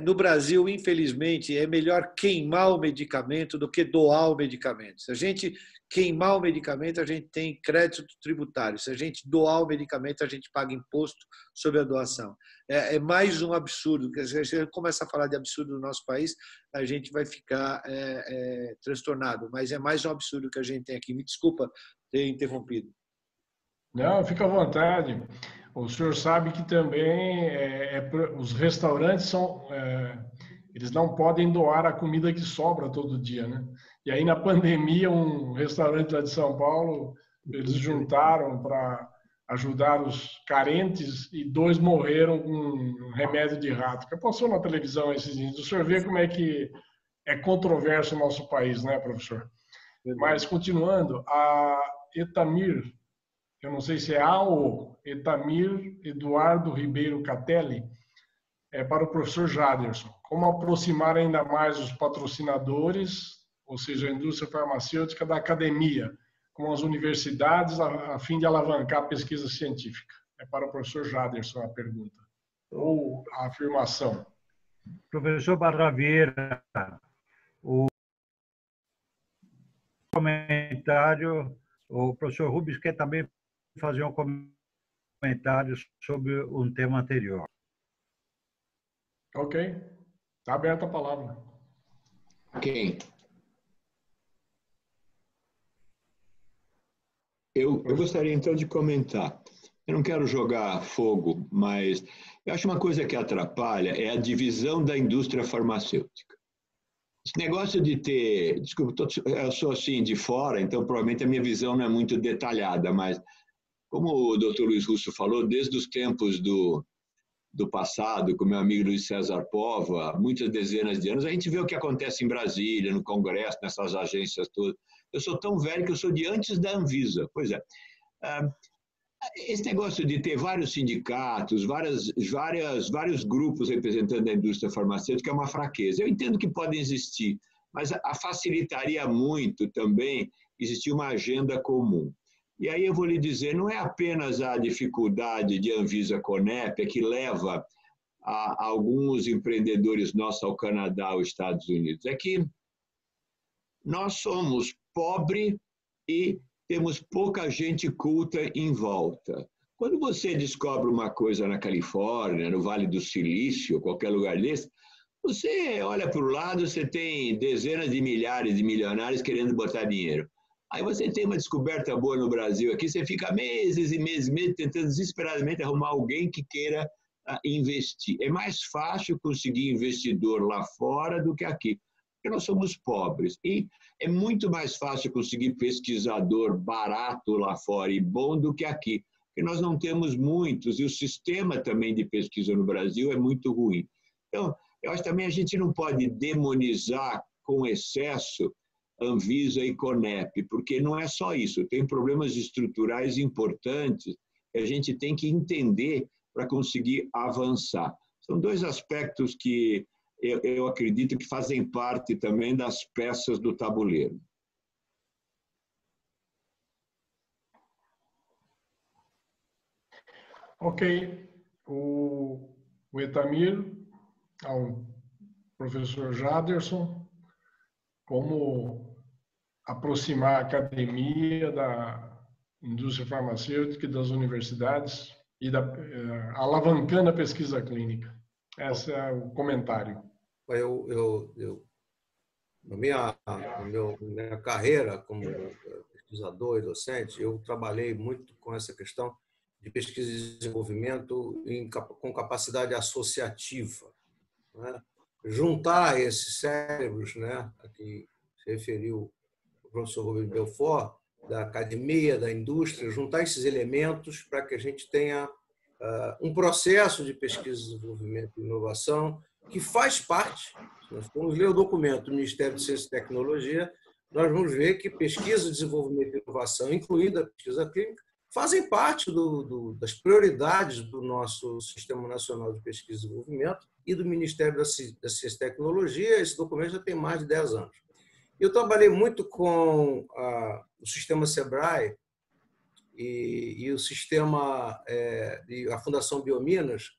No Brasil, infelizmente, é melhor queimar o medicamento do que doar o medicamento. Se a gente queimar o medicamento, a gente tem crédito tributário. Se a gente doar o medicamento, a gente paga imposto sobre a doação. É mais um absurdo. Se a gente começa a falar de absurdo no nosso país, a gente vai ficar transtornado. Mas é mais um absurdo que a gente tem aqui. Me desculpa ter interrompido. Não, fica à vontade. O senhor sabe que também os restaurantes eles não podem doar a comida que sobra todo dia, né? E aí, na pandemia, um restaurante lá de São Paulo, eles juntaram para ajudar os carentes e 2 morreram com um remédio de rato. Que passou na televisão esses dias. O senhor vê como é que é controverso o nosso país, né, professor? Mas, continuando, a Etamir, eu não sei se é Etamir Eduardo Ribeiro Catelli, para o professor Jaderson. Como aproximar ainda mais os patrocinadores, ou seja, a indústria farmacêutica, da academia, com as universidades, a fim de alavancar a pesquisa científica? É para o professor Jaderson a pergunta, ou a afirmação. Professor Barra Vieira, o comentário, o professor Rubens quer também fazer um comentário sobre um tema anterior. Ok. Está aberta a palavra. Quem? Eu gostaria, então, de comentar. Eu não quero jogar fogo, mas eu acho uma coisa que atrapalha é a divisão da indústria farmacêutica. Esse negócio de ter... Desculpa, eu sou assim de fora, então provavelmente a minha visão não é muito detalhada, mas como o Dr. Luiz Russo falou, desde os tempos do passado, com meu amigo Luiz César Pova, muitas dezenas de anos, a gente vê o que acontece em Brasília, no Congresso, nessas agências todas. Eu sou tão velho que eu sou de antes da Anvisa. Pois é. Esse negócio de ter vários sindicatos, vários grupos representando a indústria farmacêutica é uma fraqueza. Eu entendo que podem existir, mas facilitaria muito também existir uma agenda comum. E aí eu vou lhe dizer, não é apenas a dificuldade de Anvisa-Conep que leva a alguns empreendedores nossos ao Canadá, aos Estados Unidos. É que nós somos pobres e temos pouca gente culta em volta. Quando você descobre uma coisa na Califórnia, no Vale do Silício, qualquer lugar desse, você olha para o lado, você tem dezenas de milhares de milionários querendo botar dinheiro. Aí você tem uma descoberta boa no Brasil aqui, você fica meses e meses tentando desesperadamente arrumar alguém que queira investir. É mais fácil conseguir investidor lá fora do que aqui, porque nós somos pobres. E é muito mais fácil conseguir pesquisador barato lá fora e bom do que aqui, porque nós não temos muitos e o sistema também de pesquisa no Brasil é muito ruim. Então, eu acho que também a gente não pode demonizar com excesso Anvisa e Conep, porque não é só isso, tem problemas estruturais importantes que a gente tem que entender para conseguir avançar. São dois aspectos que eu acredito que fazem parte também das peças do tabuleiro. Ok. O Etamir, ao professor Jaderson, como aproximar a academia da indústria farmacêutica e das universidades e alavancando a pesquisa clínica. Esse é o comentário. Na minha carreira como pesquisador e docente, eu trabalhei muito com essa questão de pesquisa e desenvolvimento com capacidade associativa, né? Juntar esses cérebros, né, a que se referiu o professor Rubens Belfort, da academia, da indústria, juntar esses elementos para que a gente tenha um processo de pesquisa, desenvolvimento e inovação que faz parte. Se nós formos ler o documento do Ministério de Ciência e Tecnologia, nós vamos ver que pesquisa, desenvolvimento e inovação, incluindo a pesquisa clínica, fazem parte das prioridades do nosso Sistema Nacional de Pesquisa e Desenvolvimento e do Ministério da Ciência e Tecnologia. Esse documento já tem mais de 10 anos. Eu trabalhei muito com o Sistema SEBRAE e o sistema e a Fundação Biominas,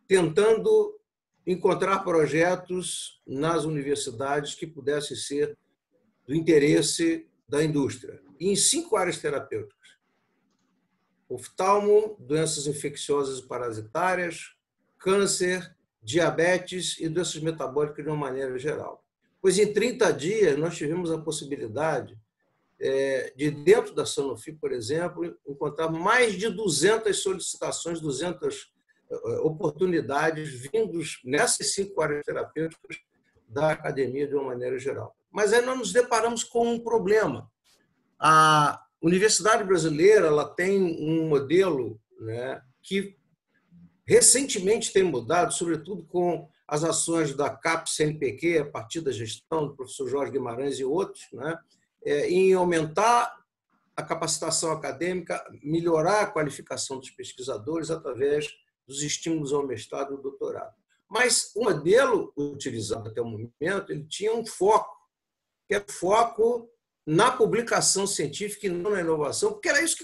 tentando encontrar projetos nas universidades que pudessem ser do interesse da indústria, e em 5 áreas terapêuticas: oftalmo, doenças infecciosas e parasitárias, câncer, diabetes e doenças metabólicas de uma maneira geral. Pois em 30 dias nós tivemos a possibilidade de, dentro da Sanofi, por exemplo, encontrar mais de 200 solicitações, 200 oportunidades vindos nessas 5 áreas terapêuticas da academia de uma maneira geral. Mas aí nós nos deparamos com um problema. A Universidade Brasileira ela tem um modelo, né, que recentemente tem mudado, sobretudo com as ações da CAP-CNPq, a partir da gestão do professor Jorge Guimarães e outros, né, em aumentar a capacitação acadêmica, melhorar a qualificação dos pesquisadores através dos estímulos ao mestrado e ao doutorado. Mas o modelo utilizado até o momento, ele tinha um foco, que é foco na publicação científica e não na inovação, porque é isso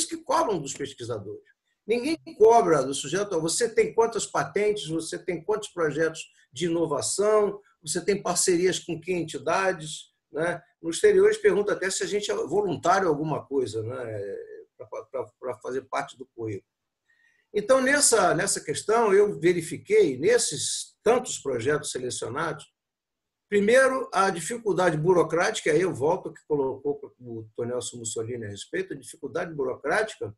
que cobram dos pesquisadores. Ninguém cobra do sujeito, você tem quantas patentes, você tem quantos projetos de inovação, você tem parcerias com que entidades, né? No exterior, eles perguntam até se a gente é voluntário em alguma coisa, né? Para fazer parte do currículo. Então, nessa questão, eu verifiquei, nesses tantos projetos selecionados, primeiro, a dificuldade burocrática, aí eu volto ao que colocou o Tonelson Mussolini a respeito, a dificuldade burocrática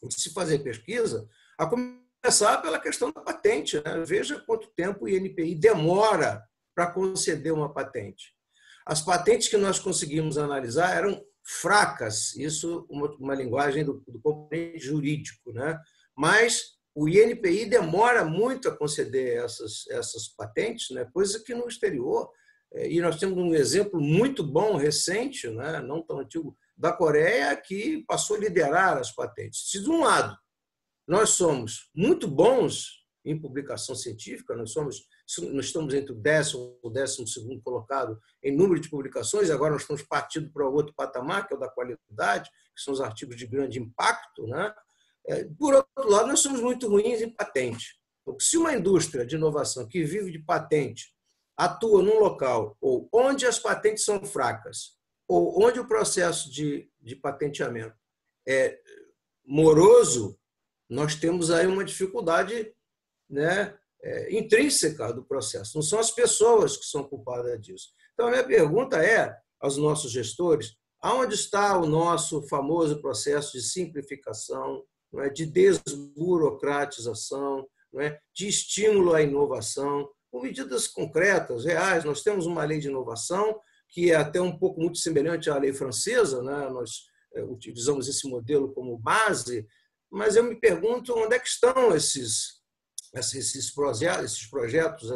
de se fazer pesquisa, a começar pela questão da patente, né? Veja quanto tempo o INPI demora para conceder uma patente. As patentes que nós conseguimos analisar eram fracas, isso uma linguagem do componente jurídico, né? Mas o INPI demora muito a conceder essas patentes, né? Coisa que no exterior, e nós temos um exemplo muito bom, recente, né? Não tão antigo, da Coreia, que passou a liderar as patentes. Se de um lado nós somos muito bons em publicação científica, nós estamos entre o 10º e o 12º colocado em número de publicações, agora nós estamos partindo para outro patamar, que é o da qualidade, que são os artigos de grande impacto, né? Por outro lado, nós somos muito ruins em patente. Então, se uma indústria de inovação que vive de patente atua num local ou onde as patentes são fracas, ou onde o processo de patenteamento é moroso, nós temos aí uma dificuldade, né, intrínseca do processo. Não são as pessoas que são culpadas disso. Então, a minha pergunta é aos nossos gestores, aonde está o nosso famoso processo de simplificação, não é, de desburocratização, não é, de estímulo à inovação, com medidas concretas, reais. Nós temos uma lei de inovação que é até um pouco muito semelhante à lei francesa, né? Nós utilizamos esse modelo como base, mas eu me pergunto onde é que estão esses projetos,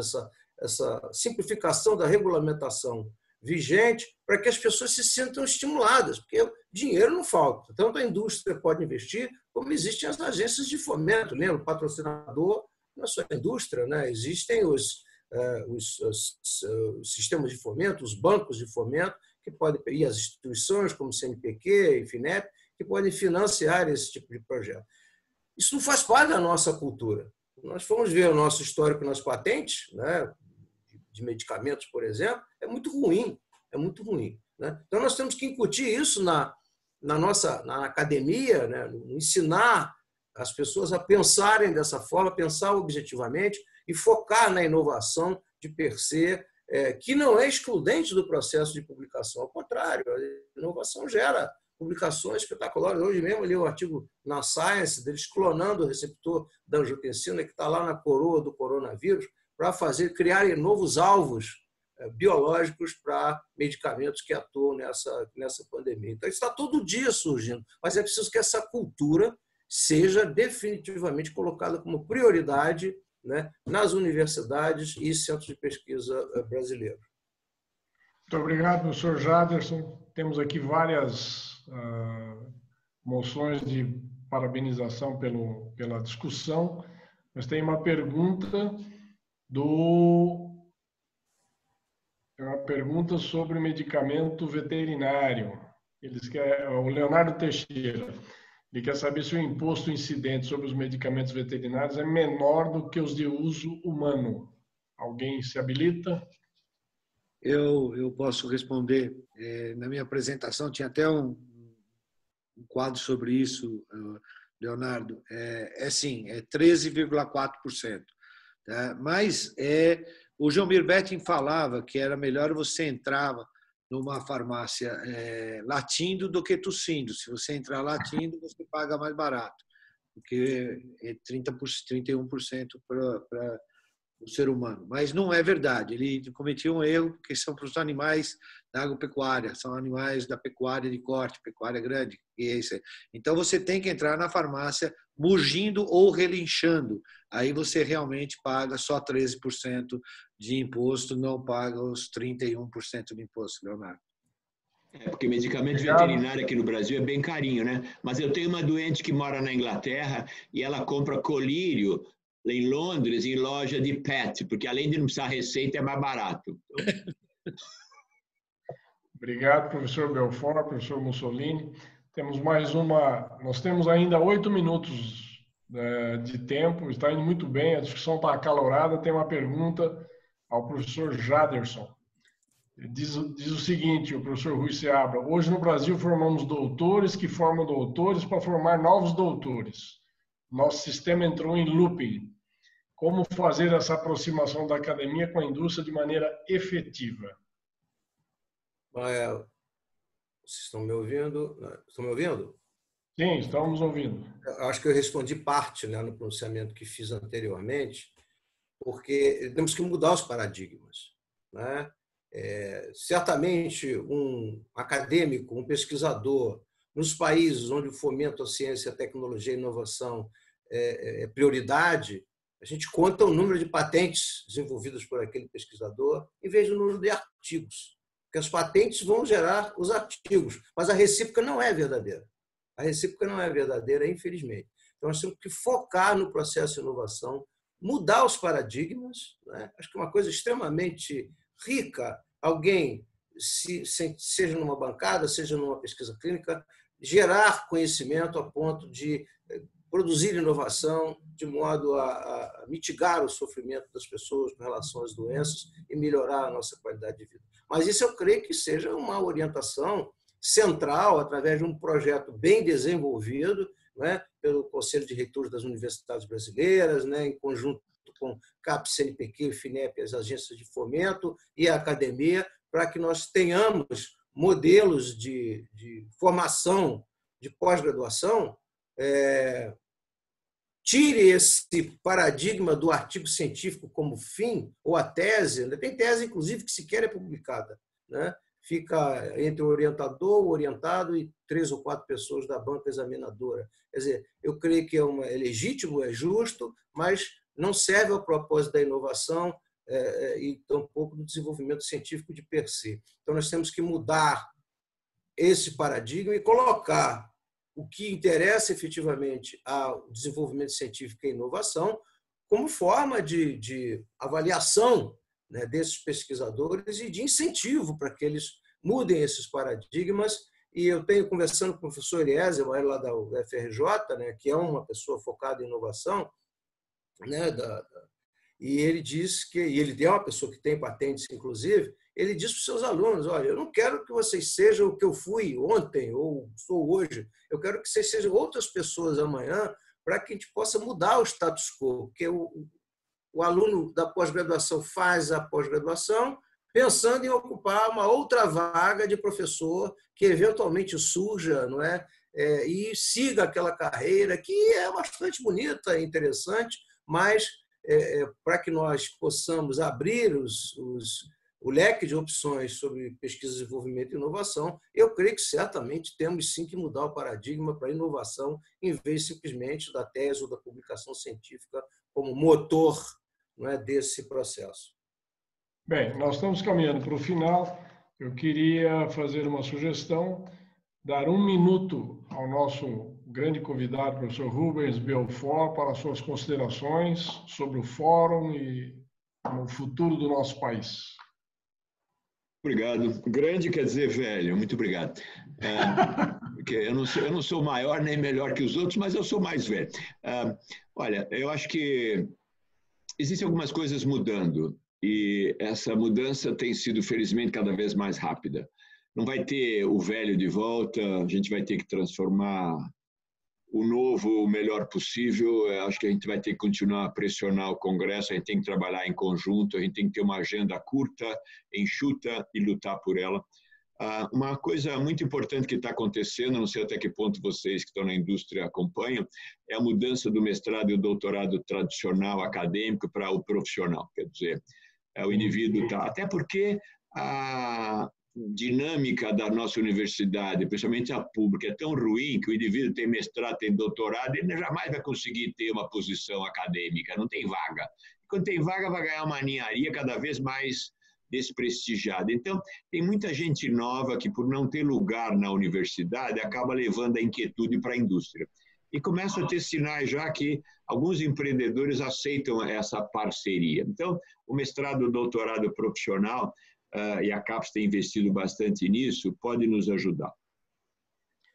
essa simplificação da regulamentação vigente para que as pessoas se sintam estimuladas, porque dinheiro não falta. Tanto a indústria pode investir, como existem as agências de fomento. Lembra? O patrocinador não é só a indústria, né? Existem os sistemas de fomento, os bancos de fomento, que podem, e as instituições como o CNPq e FINEP, que podem financiar esse tipo de projeto. Isso não faz parte da nossa cultura. Nós fomos ver o nosso histórico nas patentes, né, de medicamentos, por exemplo, é muito ruim, né? Então, nós temos que incutir isso na academia, né, ensinar as pessoas a pensarem dessa forma, pensar objetivamente e focar na inovação de per se, que não é excludente do processo de publicação. Ao contrário, a inovação gera publicações espetaculares. Hoje mesmo eu li um artigo na Science deles clonando o receptor da angiotensina que está lá na coroa do coronavírus para criarem novos alvos biológicos para medicamentos que atuam nessa pandemia. Então, isso está todo dia surgindo, mas é preciso que essa cultura seja definitivamente colocada como prioridade, né, nas universidades e centros de pesquisa brasileiros. Muito obrigado, professor Jaderson. Temos aqui várias moções de parabenização pela discussão, mas tem uma pergunta sobre medicamento veterinário. O Leonardo Teixeira. Ele quer saber se o imposto incidente sobre os medicamentos veterinários é menor do que os de uso humano. Alguém se habilita? Eu posso responder. Na minha apresentação tinha até um quadro sobre isso, Leonardo. Sim, é 13,4%. Tá? Mas o João Betting falava que era melhor você entrar numa farmácia latindo do que tossindo. Se você entrar latindo, você paga mais barato, porque é 31% para o ser humano. Mas não é verdade. Ele cometeu um erro, porque são para os animais da agropecuária, são animais da pecuária de corte, pecuária grande. Então, você tem que entrar na farmácia mugindo ou relinchando. Aí você realmente paga só 13% de imposto, não paga os 31% de imposto, Leonardo. Porque medicamento veterinário aqui no Brasil é bem carinho, né? Mas eu tenho uma doente que mora na Inglaterra e ela compra colírio em Londres, em loja de pet, porque além de não precisar receita, é mais barato. Obrigado, professor Belfort, professor Mussolini. Temos mais nós temos ainda 8 minutos de tempo, está indo muito bem, a discussão está acalorada. Tem uma pergunta ao professor Jaderson. Diz o seguinte, o professor Rui Seabra: hoje no Brasil formamos doutores que formam doutores para formar novos doutores. Nosso sistema entrou em looping. Como fazer essa aproximação da academia com a indústria de maneira efetiva? Vocês estão me ouvindo? Estão me ouvindo? Sim, estamos ouvindo. Acho que eu respondi parte, né, no pronunciamento que fiz anteriormente, porque temos que mudar os paradigmas, né? Certamente, um acadêmico, um pesquisador, nos países onde o fomento à ciência, à tecnologia e inovação é prioridade, a gente conta o número de patentes desenvolvidas por aquele pesquisador em vez do número de artigos. Porque as patentes vão gerar os artigos, mas a recíproca não é verdadeira. A recíproca não é verdadeira, infelizmente. Então, nós temos que focar no processo de inovação, mudar os paradigmas, né? Acho que é uma coisa extremamente rica, alguém, seja numa bancada, seja numa pesquisa clínica, gerar conhecimento a ponto de produzir inovação de modo a mitigar o sofrimento das pessoas com relação às doenças e melhorar a nossa qualidade de vida. Mas isso eu creio que seja uma orientação central, através de um projeto bem desenvolvido, né, pelo Conselho de Reitores das Universidades Brasileiras, né, em conjunto com CAPES, CNPq, FINEP, as agências de fomento e a academia, para que nós tenhamos modelos de formação, de pós-graduação, tire esse paradigma do artigo científico como fim, ou a tese, tem tese, inclusive, que sequer é publicada, né? Fica entre o orientador, o orientado e 3 ou 4 pessoas da banca examinadora. Quer dizer, eu creio que é legítimo, é justo, mas não serve ao propósito da inovação e tampouco do desenvolvimento científico de per se. Então, nós temos que mudar esse paradigma e colocar o que interessa efetivamente ao desenvolvimento científico e inovação como forma de avaliação, né, desses pesquisadores e de incentivo para que eles mudem esses paradigmas. E eu tenho conversando com o professor Eliezer, lá da UFRJ, né, que é uma pessoa focada em inovação, né, e ele diz que, e ele é uma pessoa que tem patentes, inclusive, ele diz para os seus alunos: olha, eu não quero que vocês sejam o que eu fui ontem ou sou hoje, eu quero que vocês sejam outras pessoas amanhã, para que a gente possa mudar o status quo, porque o aluno da pós-graduação faz a pós-graduação pensando em ocupar uma outra vaga de professor que eventualmente surja, não é? E siga aquela carreira que é bastante bonita, interessante, mas para que nós possamos abrir o leque de opções sobre pesquisa, desenvolvimento e inovação, eu creio que certamente temos sim que mudar o paradigma para a inovação, em vez simplesmente da tese ou da publicação científica como motor, não é, desse processo. Bem, nós estamos caminhando para o final. Eu queria fazer uma sugestão, dar 1 minuto ao nosso grande convidado, professor Rubens Belfort, para suas considerações sobre o fórum e o futuro do nosso país. Obrigado. Grande quer dizer velho. Muito obrigado. Porque eu não sou maior nem melhor que os outros, mas eu sou mais velho. Olha, eu acho que existem algumas coisas mudando e essa mudança tem sido, felizmente, cada vez mais rápida. Não vai ter o velho de volta, a gente vai ter que transformar o novo o melhor possível. Eu acho que a gente vai ter que continuar a pressionar o Congresso, a gente tem que trabalhar em conjunto, a gente tem que ter uma agenda curta, enxuta e lutar por ela. Uma coisa muito importante que está acontecendo, não sei até que ponto vocês que estão na indústria acompanham, é a mudança do mestrado e o doutorado tradicional acadêmico para o profissional. Quer dizer, o indivíduo está... Até porque a dinâmica da nossa universidade, principalmente a pública, é tão ruim que o indivíduo tem mestrado, tem doutorado, ele jamais vai conseguir ter uma posição acadêmica, não tem vaga. Quando tem vaga, vai ganhar uma ninharia cada vez mais desprestigiada. Então, tem muita gente nova que, por não ter lugar na universidade, acaba levando a inquietude para a indústria. E começa a ter sinais já que alguns empreendedores aceitam essa parceria. Então, o mestrado, o doutorado profissional, e a CAPES tem investido bastante nisso, pode nos ajudar.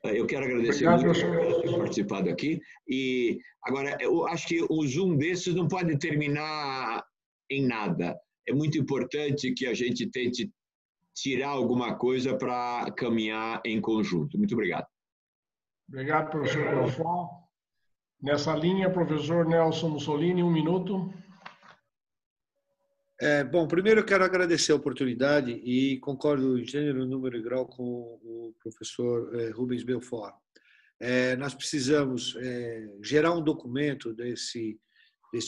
Eu quero agradecer muito por ter participado aqui. E agora, eu acho que o Zoom desses não pode terminar em nada. É muito importante que a gente tente tirar alguma coisa para caminhar em conjunto. Muito obrigado. Obrigado, professor Belfort. Nessa linha, professor Nelson Mussolini, 1 minuto. Bom, primeiro eu quero agradecer a oportunidade e concordo em gênero, número e grau com o professor Rubens Belfort. Nós precisamos gerar um documento desse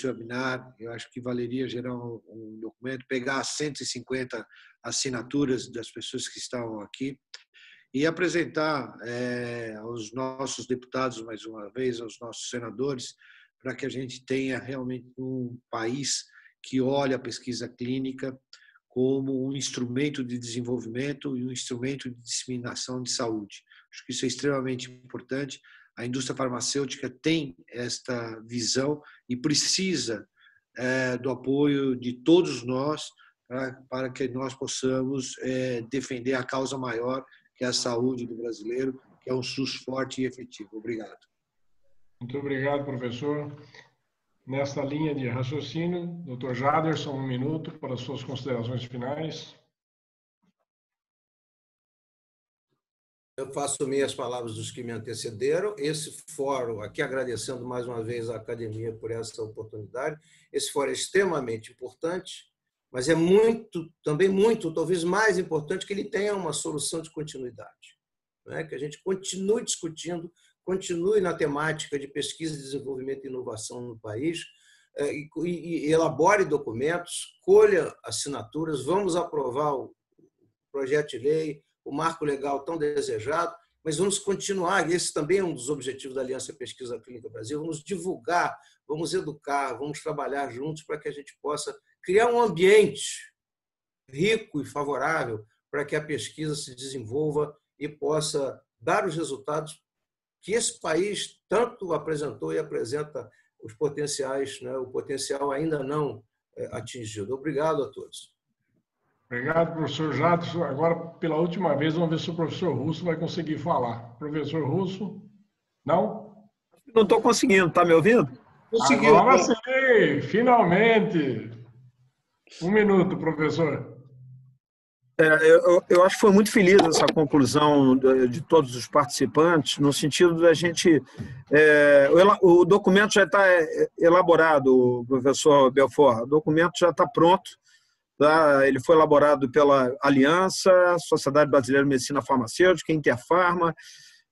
webinar. Eu acho que valeria gerar um documento, pegar as 150 assinaturas das pessoas que estavam aqui e apresentar aos nossos deputados, mais uma vez, aos nossos senadores, para que a gente tenha realmente um país que olha a pesquisa clínica como um instrumento de desenvolvimento e um instrumento de disseminação de saúde. Acho que isso é extremamente importante. A indústria farmacêutica tem esta visão e precisa do apoio de todos nós para que nós possamos defender a causa maior, que é a saúde do brasileiro, que é um SUS forte e efetivo. Obrigado. Muito obrigado, professor. Nesta linha de raciocínio, Dr. Jaderson, 1 minuto para as suas considerações finais. Eu faço minhas palavras dos que me antecederam. Esse fórum, aqui agradecendo mais uma vez à academia por essa oportunidade, esse fórum é extremamente importante, mas é também muito, talvez mais importante, que ele tenha uma solução de continuidade, né? Que a gente continue discutindo, continue na temática de pesquisa, desenvolvimento e inovação no país, e elabore documentos, colha assinaturas, vamos aprovar o projeto de lei, o marco legal tão desejado, mas vamos continuar, e esse também é um dos objetivos da Aliança Pesquisa Clínica Brasil, vamos divulgar, vamos educar, vamos trabalhar juntos para que a gente possa criar um ambiente rico e favorável para que a pesquisa se desenvolva e possa dar os resultados que esse país tanto apresentou e apresenta os potenciais, né, o potencial ainda não atingido. Obrigado a todos. Obrigado, professor Jadson. Agora, pela última vez, vamos ver se o professor Russo vai conseguir falar. Professor Russo? Não? Não estou conseguindo. Está me ouvindo? Conseguiu. Agora sim, finalmente. 1 minuto, professor. Eu acho que foi muito feliz essa conclusão de todos os participantes, no sentido da gente... o documento já está elaborado, professor Belfort, o documento já está pronto, tá? Ele foi elaborado pela Aliança, Sociedade Brasileira de Medicina Farmacêutica, Interfarma,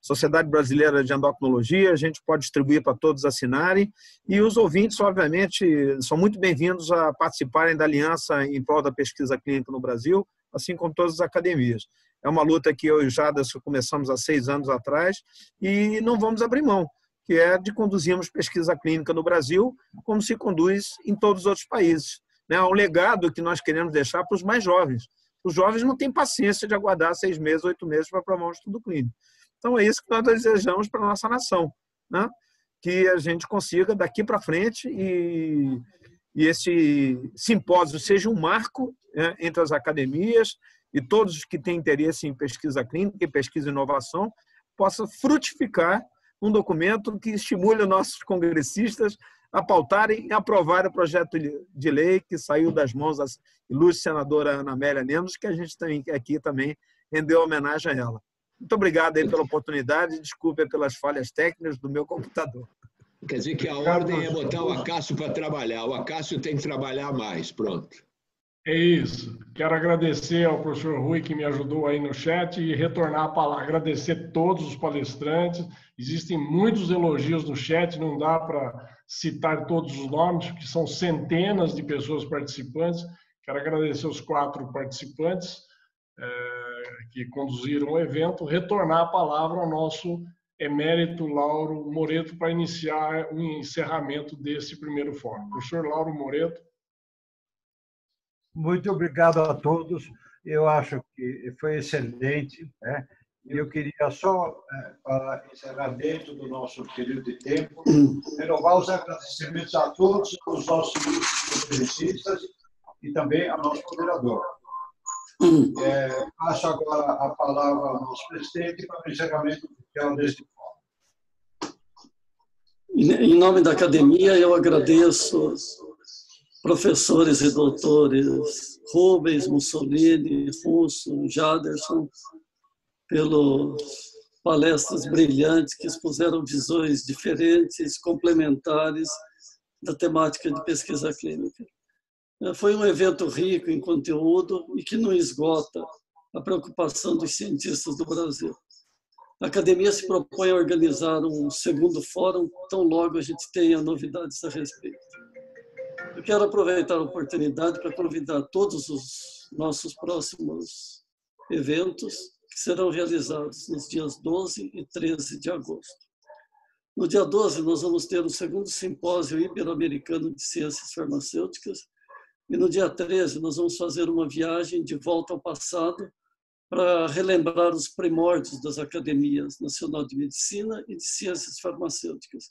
Sociedade Brasileira de Endocrinologia, a gente pode distribuir para todos assinarem, e os ouvintes, obviamente, são muito bem-vindos a participarem da Aliança em prol da pesquisa clínica no Brasil, assim como todas as academias. É uma luta que eu e o Jaderson começamos há 6 anos atrás e não vamos abrir mão, que é de conduzirmos pesquisa clínica no Brasil como se conduz em todos os outros países. É um legado que nós queremos deixar para os mais jovens. Os jovens não têm paciência de aguardar 6 meses, 8 meses para aprovar um estudo clínico. Então, é isso que nós desejamos para a nossa nação, né? Que a gente consiga daqui para frente e esse simpósio seja um marco, né, entre as academias e todos que têm interesse em pesquisa clínica e pesquisa e inovação, possa frutificar um documento que estimule os nossos congressistas a pautarem e aprovarem o projeto de lei que saiu das mãos da ilustre senadora Ana Amélia Nemes, que a gente tem aqui também rendeu homenagem a ela. Muito obrigado aí pela oportunidade, desculpe pelas falhas técnicas do meu computador. Quer dizer que a ordem é botar o Acácio para trabalhar. O Acácio tem que trabalhar mais. Pronto. É isso. Quero agradecer ao professor Rui, que me ajudou aí no chat, e retornar a palavra. Agradecer todos os palestrantes. Existem muitos elogios no chat, não dá para citar todos os nomes, porque são centenas de pessoas participantes. Quero agradecer os 4 participantes que conduziram o evento. Retornar a palavra ao nosso emérito Lauro Moreto para iniciar o encerramento desse primeiro fórum. Professor Lauro Moreto. Muito obrigado a todos. Eu acho que foi excelente, né? Eu queria só, para encerrar dentro do nosso período de tempo, renovar os agradecimentos a todos os nossos conferencistas e também ao nosso moderador. Passo agora a palavra ao nosso presidente para o encerramento oficial deste fórum. Em nome da academia, eu agradeço professores e doutores Rubens, Mussolini, Russo, Jaderson, pelas palestras brilhantes que expuseram visões diferentes, complementares da temática de pesquisa clínica. Foi um evento rico em conteúdo e que não esgota a preocupação dos cientistas do Brasil. A academia se propõe a organizar um segundo fórum, tão logo a gente tenha novidades a respeito. Eu quero aproveitar a oportunidade para convidar todos os nossos próximos eventos, que serão realizados nos dias 12 e 13 de agosto. No dia 12, nós vamos ter o segundo simpósio ibero-americano de ciências farmacêuticas, e no dia 13, nós vamos fazer uma viagem de volta ao passado para relembrar os primórdios das academias nacional de medicina e de ciências farmacêuticas,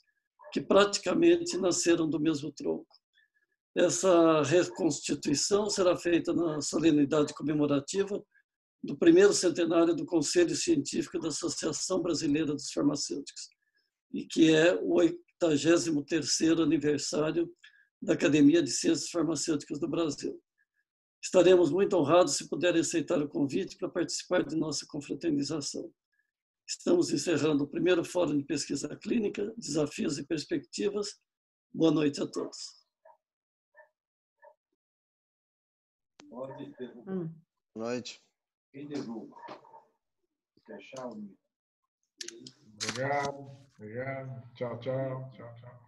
que praticamente nasceram do mesmo tronco. Essa reconstituição será feita na solenidade comemorativa do primeiro centenário do Conselho Científico da Associação Brasileira dos Farmacêuticos, e que é o 83º aniversário da Academia de Ciências Farmacêuticas do Brasil. Estaremos muito honrados se puderem aceitar o convite para participar de nossa confraternização. Estamos encerrando o primeiro Fórum de Pesquisa Clínica, Desafios e Perspectivas. Boa noite a todos. Boa noite. Quem derruba? Fechar o Obrigado. Tchau, tchau.